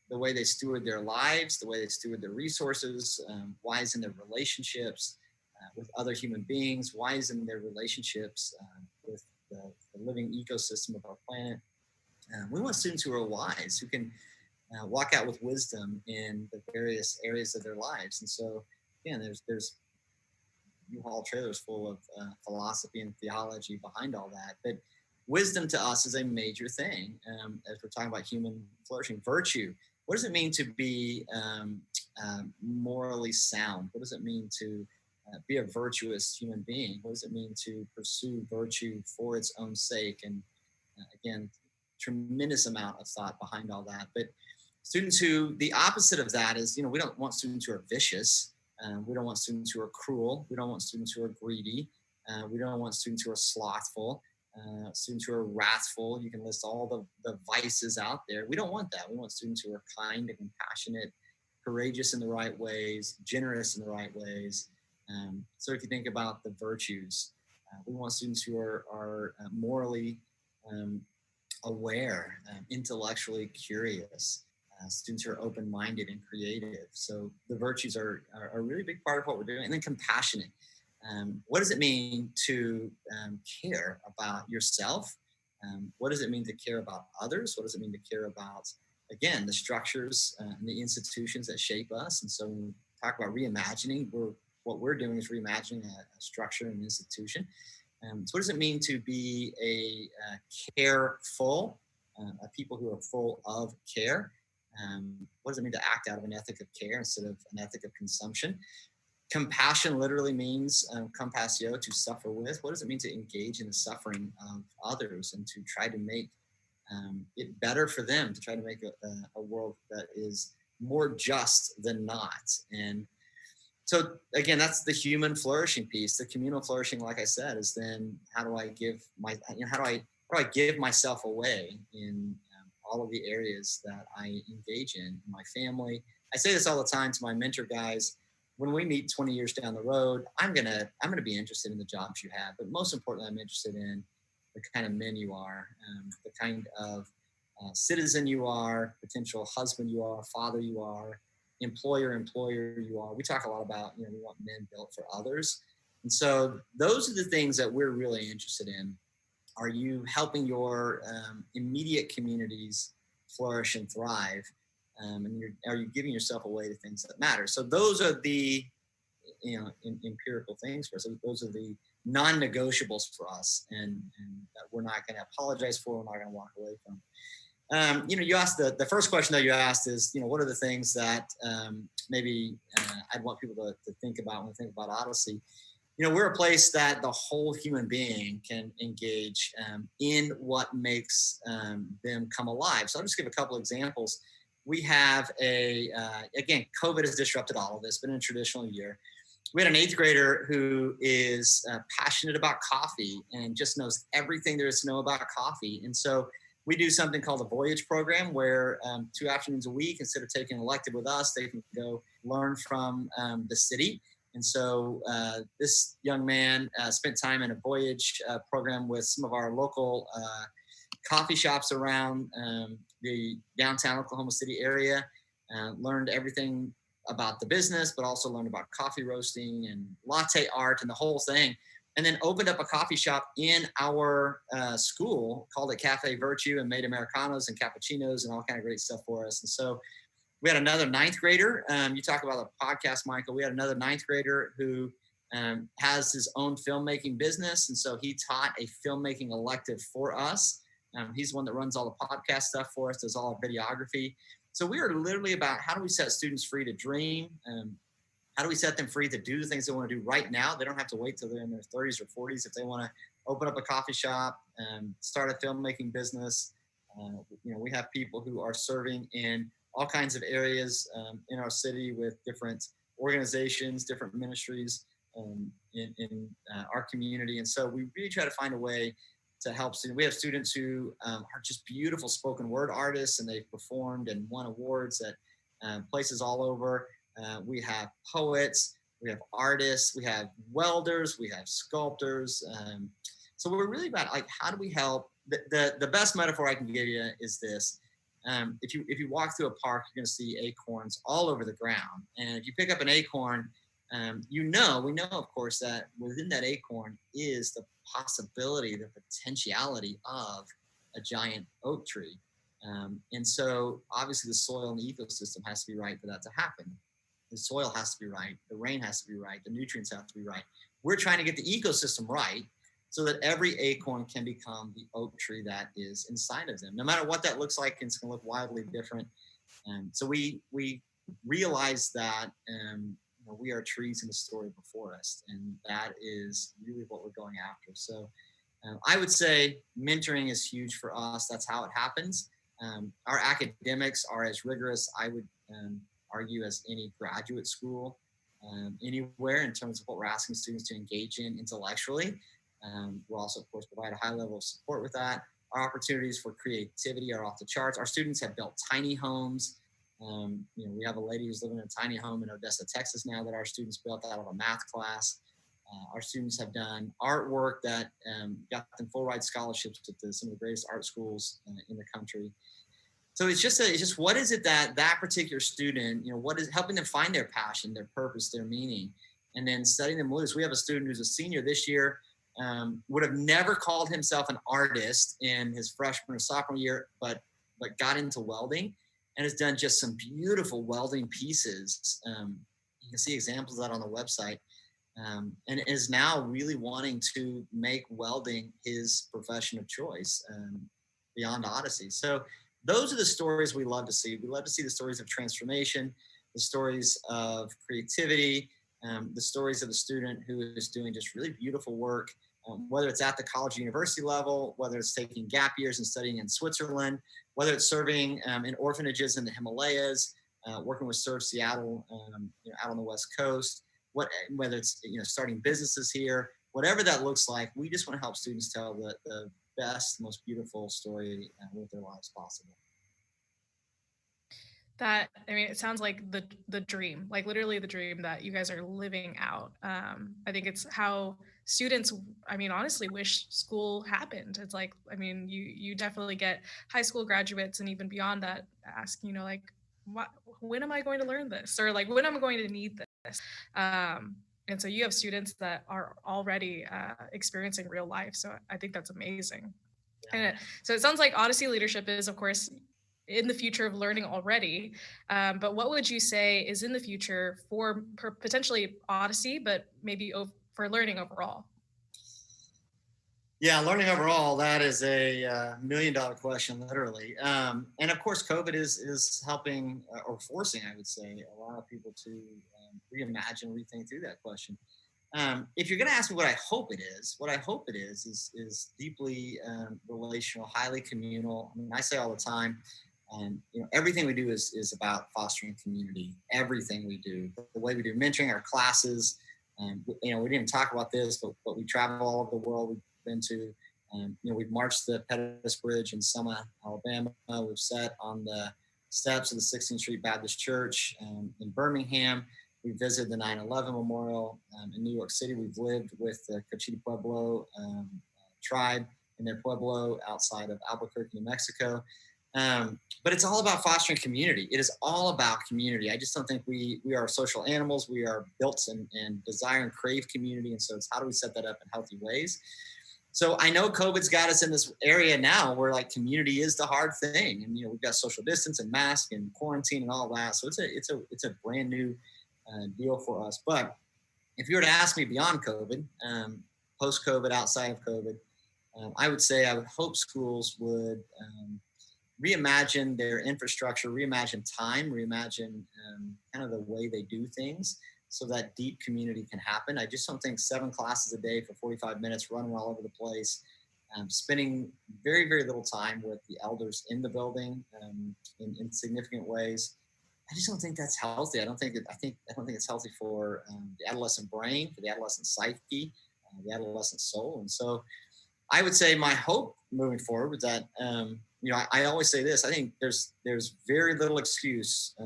the way they steward their lives, the way they steward their resources, wise in their relationships with other human beings, wise in their relationships with the living ecosystem of our planet. We want students who are wise, who can walk out with wisdom in the various areas of their lives. And so, again, there's U-Haul trailers full of philosophy and theology behind all that. But wisdom to us is a major thing as we're talking about human flourishing. Virtue. What does it mean to be morally sound? What does it mean to be a virtuous human being? What does it mean to pursue virtue for its own sake? And again, tremendous amount of thought behind all that. But students who, the opposite of that is, we don't want students who are vicious. We don't want students who are cruel. We don't want students who are greedy. We don't want students who are slothful. Students who are wrathful. You can list all the vices out there. We don't want that. We want students who are kind and compassionate, courageous in the right ways, generous in the right ways. So if you think about the virtues, we want students who are morally aware, intellectually curious, students who are open-minded and creative. So the virtues are a really big part of what we're doing. And then compassionate. What does it mean to care about yourself? What does it mean to care about others? What does it mean to care about, again, the structures and the institutions that shape us? And so when we talk about reimagining, what we're doing is reimagining a structure and an institution. So what does it mean to be a careful, a people who are full of care? What does it mean to act out of an ethic of care instead of an ethic of consumption? Compassion literally means compassio, to suffer with. What does it mean to engage in the suffering of others and to try to make it better for them, to try to make a world that is more just than not? And so again, that's the human flourishing piece. The communal flourishing, like I said, is then how do I give myself away in all of the areas that I engage in my family. I say this all the time to my mentor guys. When we meet 20 years down the road, I'm gonna be interested in the jobs you have, but most importantly, I'm interested in the kind of men you are, the kind of citizen you are, potential husband you are, father you are, employer you are. We talk a lot about, we want men built for others. And so those are the things that we're really interested in. Are you helping your immediate communities flourish and thrive? And are you giving yourself away to things that matter? So those are the, empirical things for us. Those are the non-negotiables for us, and that we're not going to apologize for. We're not going to walk away from. You asked the first question that you asked is, what are the things that maybe I'd want people to think about when they think about Odyssey? We're a place that the whole human being can engage in what makes them come alive. So I'll just give a couple examples. We have again, COVID has disrupted all of this, but in a traditional year, we had an 8th grader who is passionate about coffee and just knows everything there is to know about coffee. And so we do something called the Voyage program, where 2 afternoons a week, instead of taking an elective with us, they can go learn from the city. And so this young man spent time in a voyage program with some of our local coffee shops around the downtown Oklahoma City area, learned everything about the business, but also learned about coffee roasting and latte art and the whole thing. And then opened up a coffee shop in our school, called it Cafe Virtue, and made Americanos and cappuccinos and all kind of great stuff for us. And so we had another ninth grader. You talk about a podcast, Michael. We had another ninth grader who has his own filmmaking business. And so he taught a filmmaking elective for us. He's the one that runs all the podcast stuff for us, does all our videography. So we are literally about how do we set students free to dream? How do we set them free to do the things they want to do right now? They don't have to wait till they're in their 30s or 40s if they want to open up a coffee shop, start a filmmaking business. We have people who are serving in all kinds of areas in our city with different organizations, different ministries in our community. And so we really try to find a way to help students. We have students who are just beautiful spoken word artists, and they've performed and won awards at places all over. We have poets, we have artists, we have welders, we have sculptors. So we're really about how do we help? The best metaphor I can give you is this. If you walk through a park, you're going to see acorns all over the ground. And if you pick up an acorn, we know, of course, that within that acorn is the possibility, the potentiality of a giant oak tree. And so obviously the soil and the ecosystem has to be right for that to happen. The soil has to be right. The rain has to be right. The nutrients have to be right. We're trying to get the ecosystem right so that every acorn can become the oak tree that is inside of them. No matter what that looks like, it's going to look wildly different. So we realize that we are trees in the story before us, and that is really what we're going after. So I would say mentoring is huge for us. That's how it happens. Our academics are as rigorous, I would argue, as any graduate school anywhere in terms of what we're asking students to engage in intellectually. We'll also, of course, provide a high level of support with that. Our opportunities for creativity are off the charts. Our students have built tiny homes. We have a lady who's living in a tiny home in Odessa, Texas now that our students built out of a math class. Our students have done artwork that got them full ride scholarships to some of the greatest art schools in the country. So it's just what is it that particular student, what is helping them find their passion, their purpose, their meaning, and then setting them loose. We have a student who's a senior this year, would have never called himself an artist in his freshman or sophomore year, but got into welding and has done just some beautiful welding pieces. You can see examples of that on the website, and is now really wanting to make welding his profession of choice beyond Odyssey. So those are the stories we love to see. We love to see the stories of transformation, the stories of creativity, the stories of a student who is doing just really beautiful work, whether it's at the college or university level, whether it's taking gap years and studying in Switzerland, whether it's serving in orphanages in the Himalayas, working with Serve Seattle out on the West Coast, whether it's starting businesses here, whatever that looks like. We just want to help students tell the best, most beautiful story with their lives possible. It sounds like the dream, like literally the dream that you guys are living out. I think it's how students, honestly wish school happened. It's like, you definitely get high school graduates and even beyond that asking, when am I going to learn this? Or like, when am I going to need this? And so you have students that are already experiencing real life. So I think that's amazing. Yeah. So it sounds like Odyssey Leadership is, of course, in the future of learning already. But what would you say is in the future for potentially Odyssey, but maybe for learning overall? Yeah, learning overall, that is a $1 million question, literally. And of course, COVID is helping or forcing, I would say, a lot of people to reimagine, rethink through that question. If you're going to ask me what I hope it is deeply relational, highly communal. I say all the time, everything we do is about fostering community. Everything we do, the way we do mentoring, our classes. We didn't even talk about this, but we travel all over the world. We've been to, we've marched the Pettus Bridge in Selma, Alabama. We've sat on the steps of the 16th Street Baptist Church in Birmingham. We visited the 9/11 Memorial in New York City. We've lived with the Cochiti Pueblo tribe in their pueblo outside of Albuquerque, New Mexico. But it's all about fostering community. It is all about community. I just don't think we are social animals. We are built and desire and crave community. And so it's how do we set that up in healthy ways? So I know COVID's got us in this area now where like community is the hard thing. And, we've got social distance and mask and quarantine and all that. So it's a brand new deal for us. But if you were to ask me beyond COVID, post-COVID, outside of COVID, I would say I would hope schools would reimagine their infrastructure, reimagine time, reimagine kind of the way they do things so that deep community can happen. I just don't think 7 classes a day for 45 minutes running all over the place, spending very, very little time with the elders in the building in significant ways. I just don't think that's healthy. I don't think it's healthy for the adolescent brain, for the adolescent psyche, the adolescent soul. And so I would say my hope moving forward was that, I always say this, I think there's very little excuse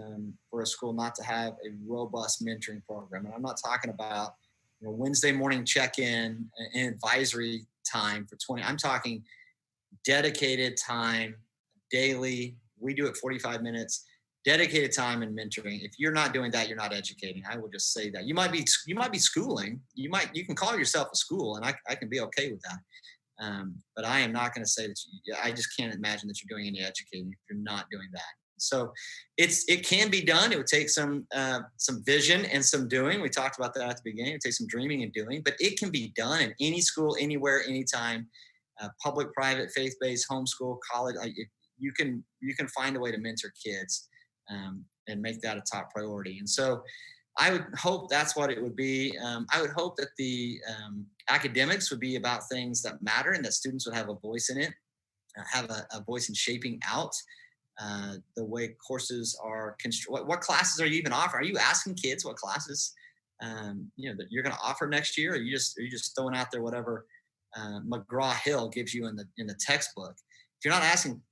for a school not to have a robust mentoring program. And I'm not talking about, Wednesday morning check-in and advisory time for 20. I'm talking dedicated time daily. We do it 45 minutes, dedicated time in mentoring. If you're not doing that, you're not educating. I will just say that. You might be schooling. You can call yourself a school, and I can be okay with that. But I am not going to say that I just can't imagine that you're doing any educating if you're not doing that. So it can be done. It would take some vision and some doing. We talked about that at the beginning. It takes some dreaming and doing, but it can be done in any school, anywhere, anytime, public, private, faith-based, homeschool, college. You can find a way to mentor kids and make that a top priority. And so I would hope that's what it would be. I would hope that the academics would be about things that matter and that students would have a voice in it, have a voice in shaping out the way courses are constructed. What classes are you even offering? Are you asking kids what classes that you're going to offer next year? Or are you just throwing out there whatever McGraw-Hill gives you in the textbook? If you're not asking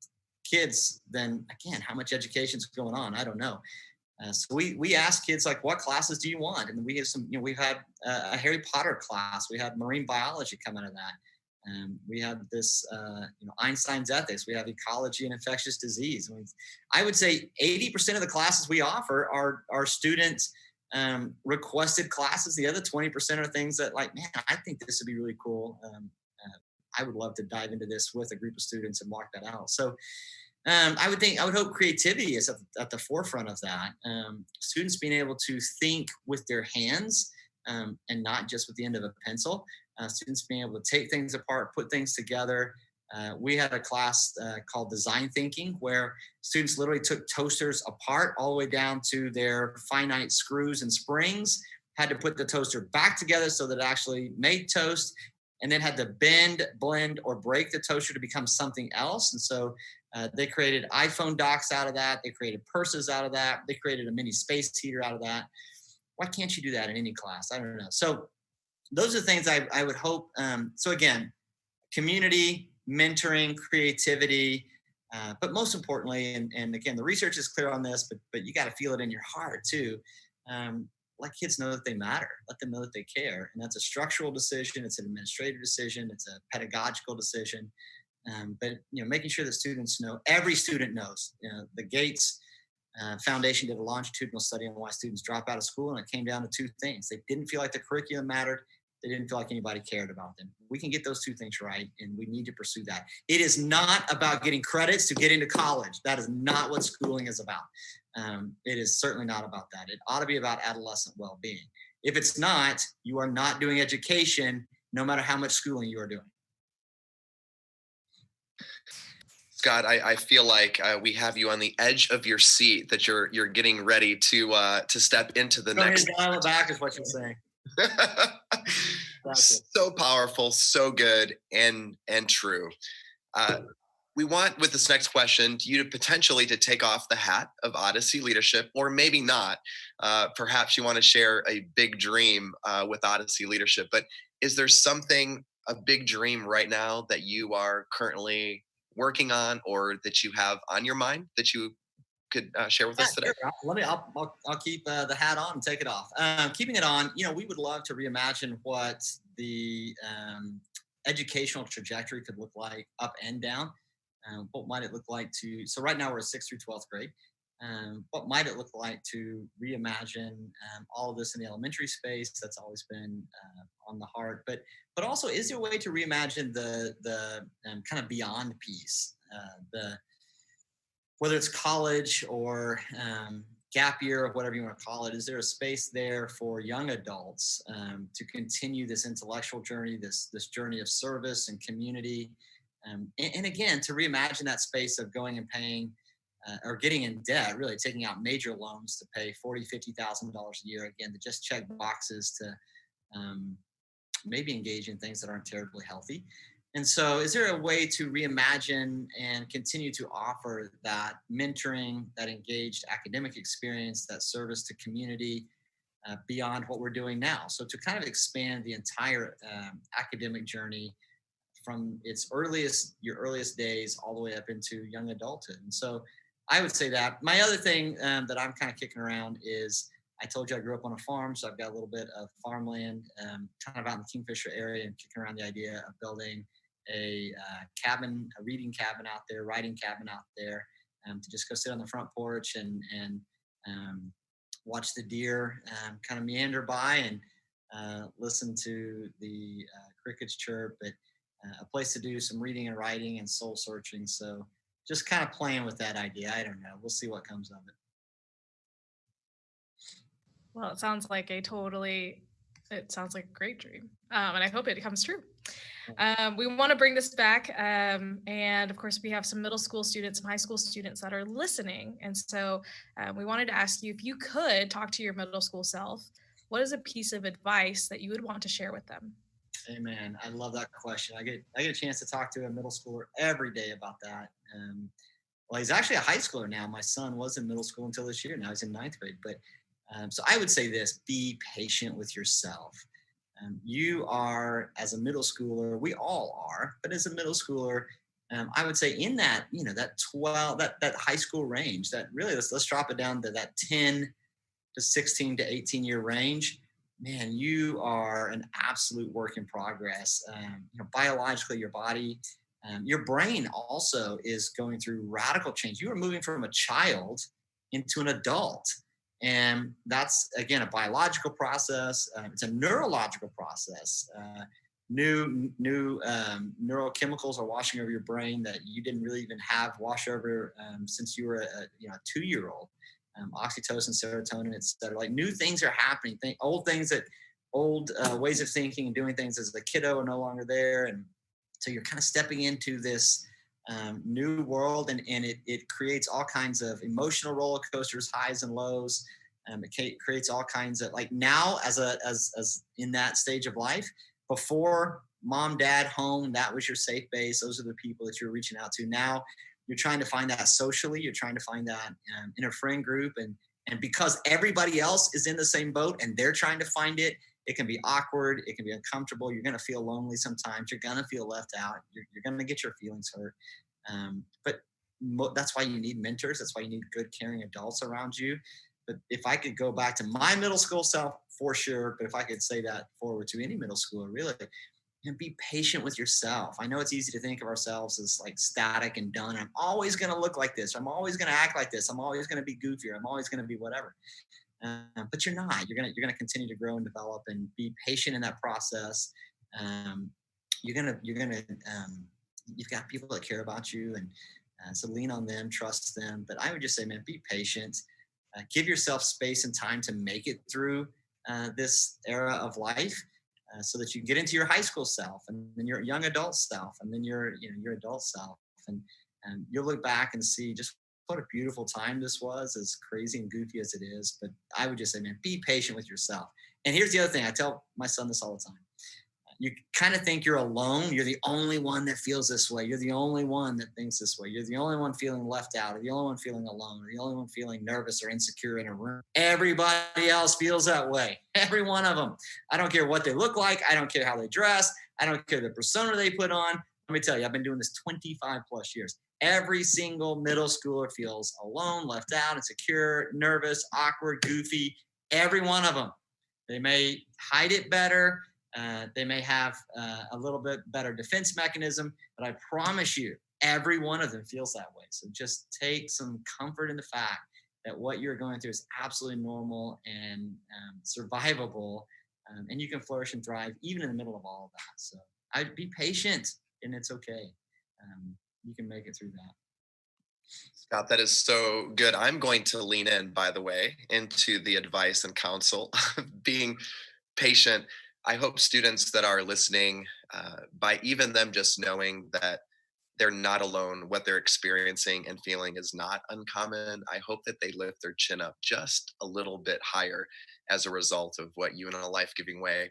kids, then again, how much education is going on? I don't know. So we ask kids like, what classes do you want? And we have we've had a Harry Potter class. We had marine biology come out of that. We had this, Einstein's ethics. We have ecology and infectious disease. I would say 80% of the classes we offer are students requested classes. The other 20% are things that like, man, I think this would be really cool. I would love to dive into this with a group of students and walk that out. So I would hope creativity is at the forefront of that. Students being able to think with their hands and not just with the end of a pencil. Students being able to take things apart, put things together. We had a class called Design Thinking, where students literally took toasters apart all the way down to their finite screws and springs, had to put the toaster back together so that it actually made toast, and then had to bend, blend, or break the toaster to become something else. And so they created iPhone docks out of that. They created purses out of that. They created a mini space heater out of that. Why can't you do that in any class? I don't know. So those are things I would hope. So again, community, mentoring, creativity, but most importantly, and again, the research is clear on this, but you got to feel it in your heart too. Let kids know that they matter. Let them know that they care. And that's a structural decision. It's an administrative decision. It's a pedagogical decision. But making sure that students know, every student knows. The Gates Foundation did a longitudinal study on why students drop out of school, and it came down to 2 things. They didn't feel like the curriculum mattered. They didn't feel like anybody cared about them. We can get those 2 things right, and we need to pursue that. It is not about getting credits to get into college. That is not what schooling is about. It is certainly not about that. It ought to be about adolescent well-being. If it's not, you are not doing education, no matter how much schooling you are doing. Scott, I feel like we have you on the edge of your seat, that you're getting ready to step into the next. Dial it back is what you're saying. So powerful, so good, and true. We want, with this next question, you to potentially to take off the hat of Odyssey Leadership, or maybe not. Perhaps you want to share a big dream with Odyssey Leadership. But is there something, a big dream right now that you are currently working on, or that you have on your mind that you could share with us today? Sure. I'll keep the hat on and take it off. Keeping it on, we would love to reimagine what the educational trajectory could look like up and down. What might it look like so right now we're 6th through 12th grade. What might it look like to reimagine all of this in the elementary space? That's always been on the heart. But also, is there a way to reimagine the kind of beyond piece? Whether it's college or gap year or whatever you want to call it, is there a space there for young adults to continue this intellectual journey, this journey of service and community? And again, to reimagine that space of going and paying or getting in debt, really taking out major loans to pay $40,000, $50,000 a year, again, to just check boxes to maybe engage in things that aren't terribly healthy. And so is there a way to reimagine and continue to offer that mentoring, that engaged academic experience, that service to community beyond what we're doing now? So to kind of expand the entire academic journey from your earliest days all the way up into young adulthood. And so I would say that. My other thing that I'm kind of kicking around is, I told you I grew up on a farm, so I've got a little bit of farmland kind of out in the Kingfisher area, and kicking around the idea of building a reading cabin out there, writing cabin out there, to just go sit on the front porch and watch the deer kind of meander by and listen to the crickets chirp, but a place to do some reading and writing and soul searching. So just kind of playing with that idea. I don't know. We'll see what comes of it. Well, it sounds like a great dream. And I hope it comes true. We want to bring this back. And of course, we have some middle school students, some high school students that are listening. And so we wanted to ask you, if you could talk to your middle school self, what is a piece of advice that you would want to share with them? Amen. I love that question. I get a chance to talk to a middle schooler every day about that. Well, he's actually a high schooler now. My son was in middle school until this year. Now he's in 9th grade. But so I would say this: be patient with yourself. You are, as a middle schooler, we all are, but as a middle schooler, I would say in that, that 12, that high school range, that really, let's drop it down to that 10 to 16 to 18 year range. Man, you are an absolute work in progress. Biologically, your body, your brain also is going through radical change. You are moving from a child into an adult. And that's, again, a biological process. It's a neurological process. New neurochemicals are washing over your brain that you didn't really even have wash over since you were a 2-year-old. Oxytocin, serotonin, etc. Like new things are happening. Old ways of thinking and doing things as a kiddo are no longer there. And so you're kind of stepping into this new world, and it creates all kinds of emotional roller coasters, highs and lows. It creates all kinds of, like, now as in that stage of life. Before mom, dad, home, that was your safe base. Those are the people that you're reaching out to. Now you're trying to find that socially. You're trying to find that in a friend group, and because everybody else is in the same boat and they're trying to find it, it can be awkward. It can be uncomfortable. You're going to feel lonely sometimes. You're going to feel left out. You're going to get your feelings hurt. But that's why you need mentors. That's why you need good, caring adults around you. But if I could go back to my middle school self, for sure, but if I could say that forward to any middle schooler, really, and be patient with yourself. I know it's easy to think of ourselves as like static and done. I'm always going to look like this. I'm always going to act like this. I'm always going to be goofier. I'm always going to be whatever. But you're not. You're gonna continue to grow and develop, and be patient in that process. You've got people that care about you, and so lean on them, trust them. But I would just say, man, be patient. Give yourself space and time to make it through this era of life, so that you get into your high school self, and then your young adult self, and then your adult self, and you'll look back and see just what a beautiful time this was, as crazy and goofy as it is. But I would just say, man, be patient with yourself. And here's the other thing. I tell my son this all the time. You kind of think you're alone. You're the only one that feels this way. You're the only one that thinks this way. You're the only one feeling left out, or the only one feeling alone, or the only one feeling nervous or insecure in a room. Everybody else feels that way. Every one of them. I don't care what they look like. I don't care how they dress. I don't care the persona they put on. let me tell you, I've been doing this 25 plus years. Every single middle schooler feels alone, left out, insecure, nervous, awkward, goofy. Every one of them. They may hide it better. They may have a little bit better defense mechanism, but I promise you, every one of them feels that way. So just take some comfort in the fact that what you're going through is absolutely normal and survivable, and you can flourish and thrive even in the middle of all of that. So I'd be patient, and it's okay. You can make it through that. Scott, that is so good. I'm going to lean in, by the way, into the advice and counsel of being patient. I hope students that are listening, by even them just knowing that they're not alone, what they're experiencing and feeling is not uncommon. I hope that they lift their chin up just a little bit higher as a result of what you in a life-giving way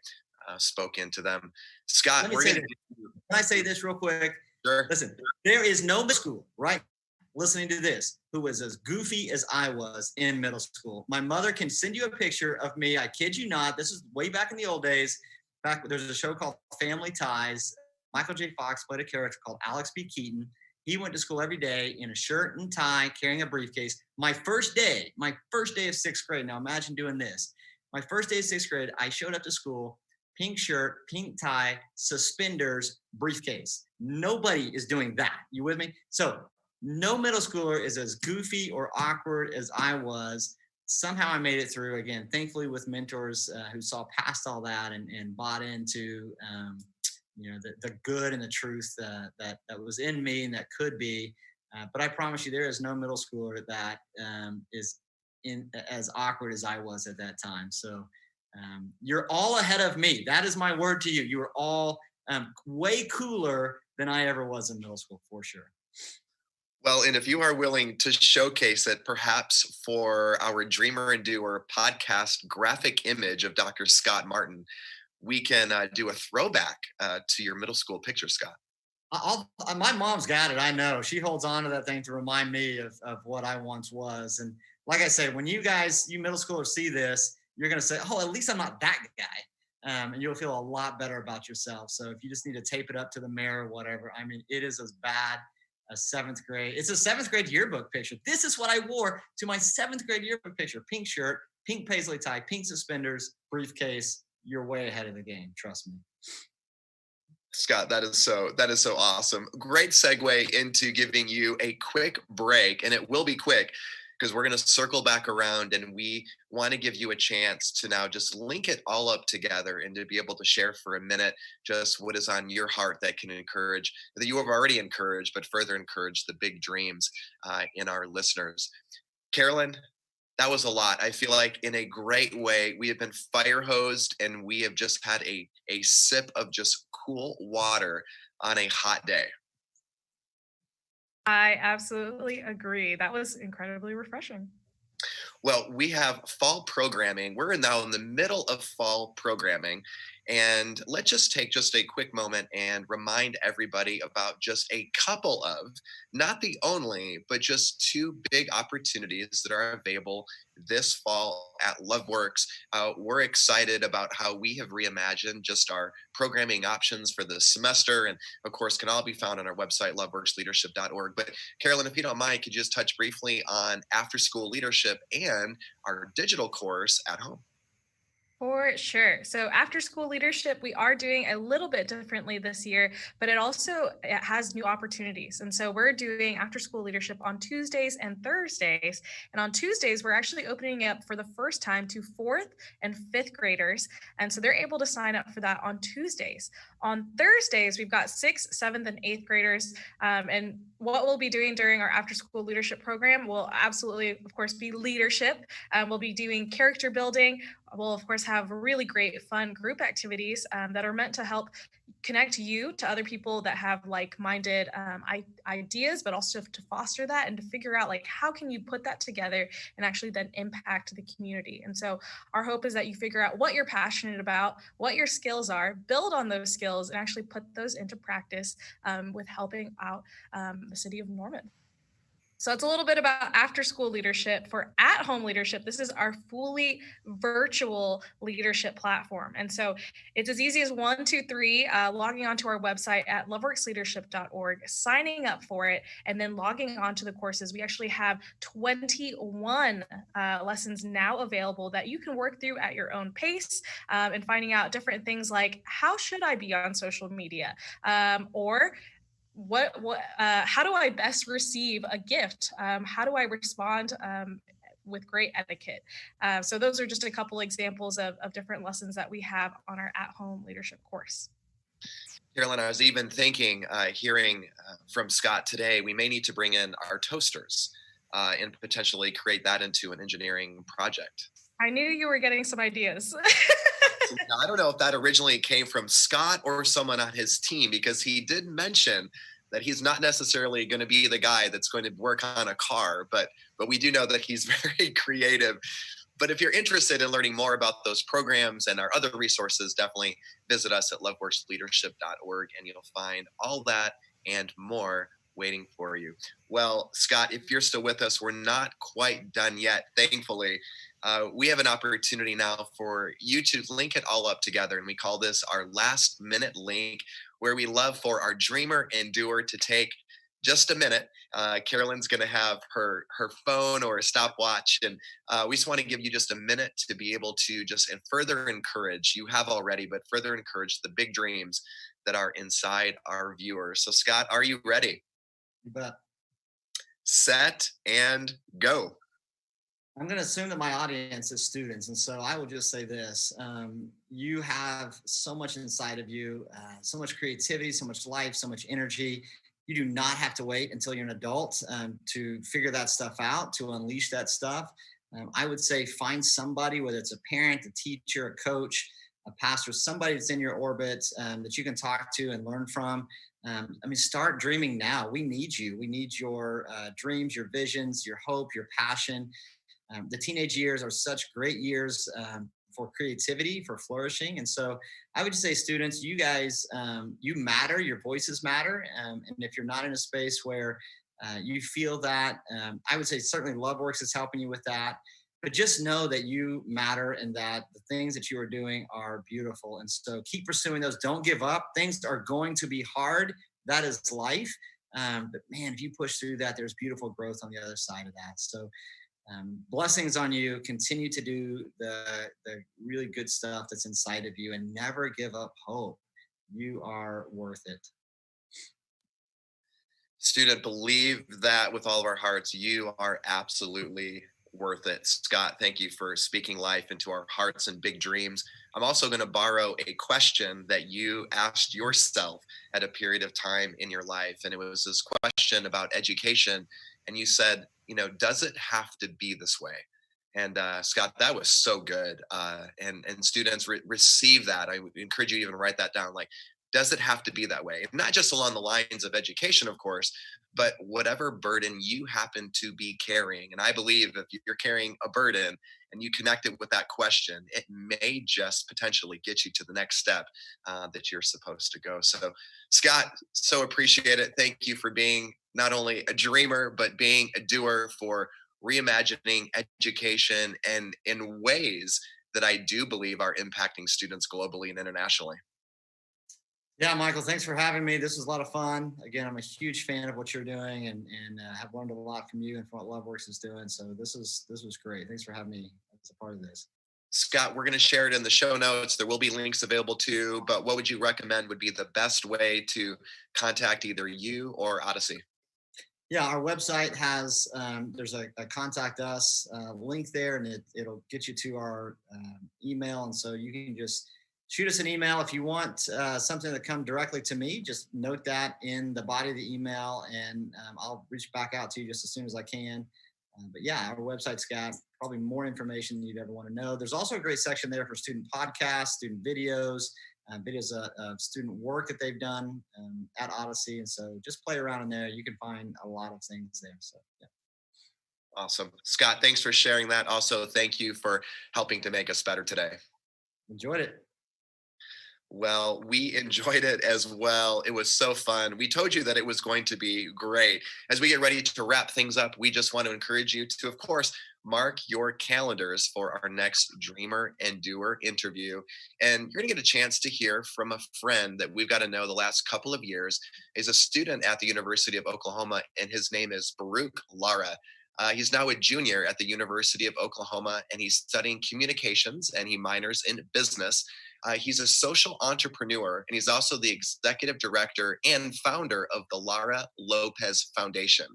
spoke into them. Scott, Can I say this real quick? Sure. Listen, there is no middle school, right? Listening to this, who was as goofy as I was in middle school. My mother can send you a picture of me. I kid you not. This is way back in the old days. Back there's a show called Family Ties. Michael J. Fox played a character called Alex B. Keaton. He went to school every day in a shirt and tie, carrying a briefcase. My first day of sixth grade. Now imagine doing this. My first day of sixth grade, I showed up to school, pink shirt, pink tie, suspenders, briefcase. Nobody is doing that. You with me? So no middle schooler is as goofy or awkward as I was. Somehow I made it through, again, thankfully with mentors who saw past all that and bought into the good and the truth that was in me and that could be. But I promise you, there is no middle schooler that is as awkward as I was at that time. So you're all ahead of me. That is my word to you. You are all way cooler than I ever was in middle school, for sure. Well, and if you are willing to showcase it, perhaps for our Dreamer and Doer podcast graphic image of Dr. Scott Martin, we can do a throwback to your middle school picture, Scott. My mom's got it. I know. She holds on to that thing to remind me of what I once was. And like I say, when you middle schoolers see this, you're going to say, oh, at least I'm not that guy. And you'll feel a lot better about yourself. So if you just need to tape it up to the mirror or whatever, I mean, it is as bad as seventh grade. It's a seventh grade yearbook picture. This is what I wore to my seventh grade yearbook picture. Pink shirt, pink paisley tie, pink suspenders, briefcase. You're way ahead of the game. Trust me. Scott, that is so awesome. Great segue into giving you a quick break, and it will be quick because we're going to circle back around, and we want to give you a chance to now just link it all up together and to be able to share for a minute just what is on your heart that can encourage, that you have already encouraged, but further encourage the big dreams in our listeners. Carolyn, that was a lot. I feel like in a great way, we have been fire hosed and we have just had a sip of just cool water on a hot day. I absolutely agree. That was incredibly refreshing. Well, we have fall programming. We're now in the middle of fall programming. And let's just take just a quick moment and remind everybody about just a couple of, not the only, but just two big opportunities that are available this fall at LoveWorks. We're excited about how we have reimagined just our programming options for the semester. And of course, can all be found on our website, loveworksleadership.org. But Carolyn, if you don't mind, could you just touch briefly on after school leadership and our digital course at home? For sure. So after school leadership, we are doing a little bit differently this year, but it has new opportunities. And so we're doing after school leadership on Tuesdays and Thursdays. And on Tuesdays, we're actually opening up for the first time to 4th and 5th graders. And so they're able to sign up for that on Tuesdays. On Thursdays, we've got 6th, 7th, and 8th graders. And what we'll be doing during our after school leadership program will absolutely, of course, be leadership. We'll be doing character building. We'll, of course, have really great, fun group activities that are meant to help connect you to other people that have like-minded ideas, but also to foster that and to figure out how can you put that together and actually then impact the community. And so our hope is that you figure out what you're passionate about, what your skills are, build on those skills, and actually put those into practice with helping out the city of Norman. So it's a little bit about after school leadership. For at home leadership, this is our fully virtual leadership platform. And so it's as easy as 1, 2, 3, logging onto our website at loveworksleadership.org, signing up for it, and then logging onto the courses. We actually have 21 lessons now available that you can work through at your own pace, and finding out different things like how should I be on social media, or how do I best receive a gift? How do I respond with great etiquette? So those are just a couple examples of different lessons that we have on our at-home leadership course. Carolyn, I was even thinking, hearing from Scott today, we may need to bring in our toasters and potentially create that into an engineering project. I knew you were getting some ideas. Now, I don't know if that originally came from Scott or someone on his team, because he did mention that he's not necessarily going to be the guy that's going to work on a car, but we do know that he's very creative. But if you're interested in learning more about those programs and our other resources, definitely visit us at loveworksleadership.org, and you'll find all that and more waiting for you. Well, Scott, if you're still with us, we're not quite done yet, thankfully. We have an opportunity now for you to link it all up together, and we call this our last minute link, where we love for our dreamer and doer to take just a minute. Carolyn's going to have her phone or a stopwatch, and we just want to give you just a minute to be able to just and further encourage, you have already, but further encourage the big dreams that are inside our viewers. So Scott, are you ready? You bet. Set and go. I'm going to assume that my audience is students. And so I will just say this. You have so much inside of you, so much creativity, so much life, so much energy. You do not have to wait until you're an adult to figure that stuff out, to unleash that stuff. I would say find somebody, whether it's a parent, a teacher, a coach, a pastor, somebody that's in your orbit that you can talk to and learn from. Start dreaming now. We need you. We need your dreams, your visions, your hope, your passion. The teenage years are such great years for creativity, for flourishing. And so I would just say, students, you guys, you matter, your voices matter. And if you're not in a space where you feel that, I would say certainly LoveWorks is helping you with that. But just know that you matter and that the things that you are doing are beautiful. And so keep pursuing those. Don't give up. Things are going to be hard. That is life. But man, if you push through that, there's beautiful growth on the other side of that. So blessings on you. Continue to do the really good stuff that's inside of you, and never give up hope. You are worth it. Student, believe that with all of our hearts. You are absolutely worth it. Scott, thank you for speaking life into our hearts and big dreams. I'm also going to borrow a question that you asked yourself at a period of time in your life. And it was this question about education. And you said, does it have to be this way? And Scott, that was so good. And students receive that. I would encourage you to even write that down. Like, does it have to be that way? Not just along the lines of education, of course, but whatever burden you happen to be carrying. And I believe if you're carrying a burden and you connect it with that question, it may just potentially get you to the next step that you're supposed to go. So, Scott, so appreciate it. Thank you for being not only a dreamer, but being a doer, for reimagining education and in ways that I do believe are impacting students globally and internationally. Yeah, Michael, thanks for having me. This was a lot of fun. Again, I'm a huge fan of what you're doing, and have learned a lot from you and from what LoveWorks is doing. So this was great. Thanks for having me as a part of this. Scott, we're going to share it in the show notes. There will be links available too, but what would you recommend would be the best way to contact either you or Odyssey? Yeah, our website has, there's a contact us link there, and it'll get you to our email. And so you can just shoot us an email. If you want something to come directly to me, just note that in the body of the email, and I'll reach back out to you just as soon as I can. But yeah, our website's got probably more information than you'd ever want to know. There's also a great section there for student podcasts, student videos, videos of student work that they've done at Odyssey. And so just play around in there. You can find a lot of things there. So yeah. Awesome. Scott, thanks for sharing that. Also, thank you for helping to make us better today. Enjoyed it. Well, we enjoyed it as well. It was so fun. We told you that it was going to be great. As we get ready to wrap things up, we just want to encourage you to, of course, mark your calendars for our next Dreamer and Doer interview. And you're going to get a chance to hear from a friend that we've got to know the last couple of years. He's a student at the University of Oklahoma, and his name is Baruch Lara. He's now a junior at the University of Oklahoma, and he's studying communications and he minors in business. He's a social entrepreneur, and he's also the executive director and founder of the Lara Lopez Foundation.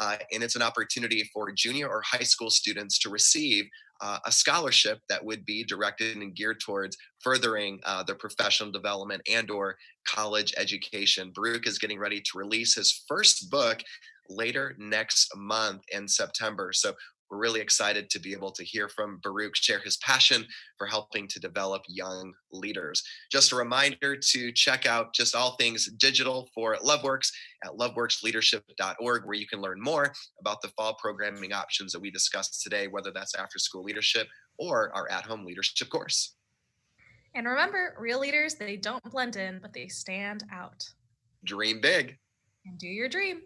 And it's an opportunity for junior or high school students to receive a scholarship that would be directed and geared towards furthering their professional development and or college education. Baruch is getting ready to release his first book later next month in September. So we're really excited to be able to hear from Baruch share his passion for helping to develop young leaders. Just a reminder to check out just all things digital for LoveWorks at loveworksleadership.org, where you can learn more about the fall programming options that we discussed today, whether that's after school leadership or our at-home leadership course. And remember, real leaders, they don't blend in, but they stand out. Dream big And do your dream.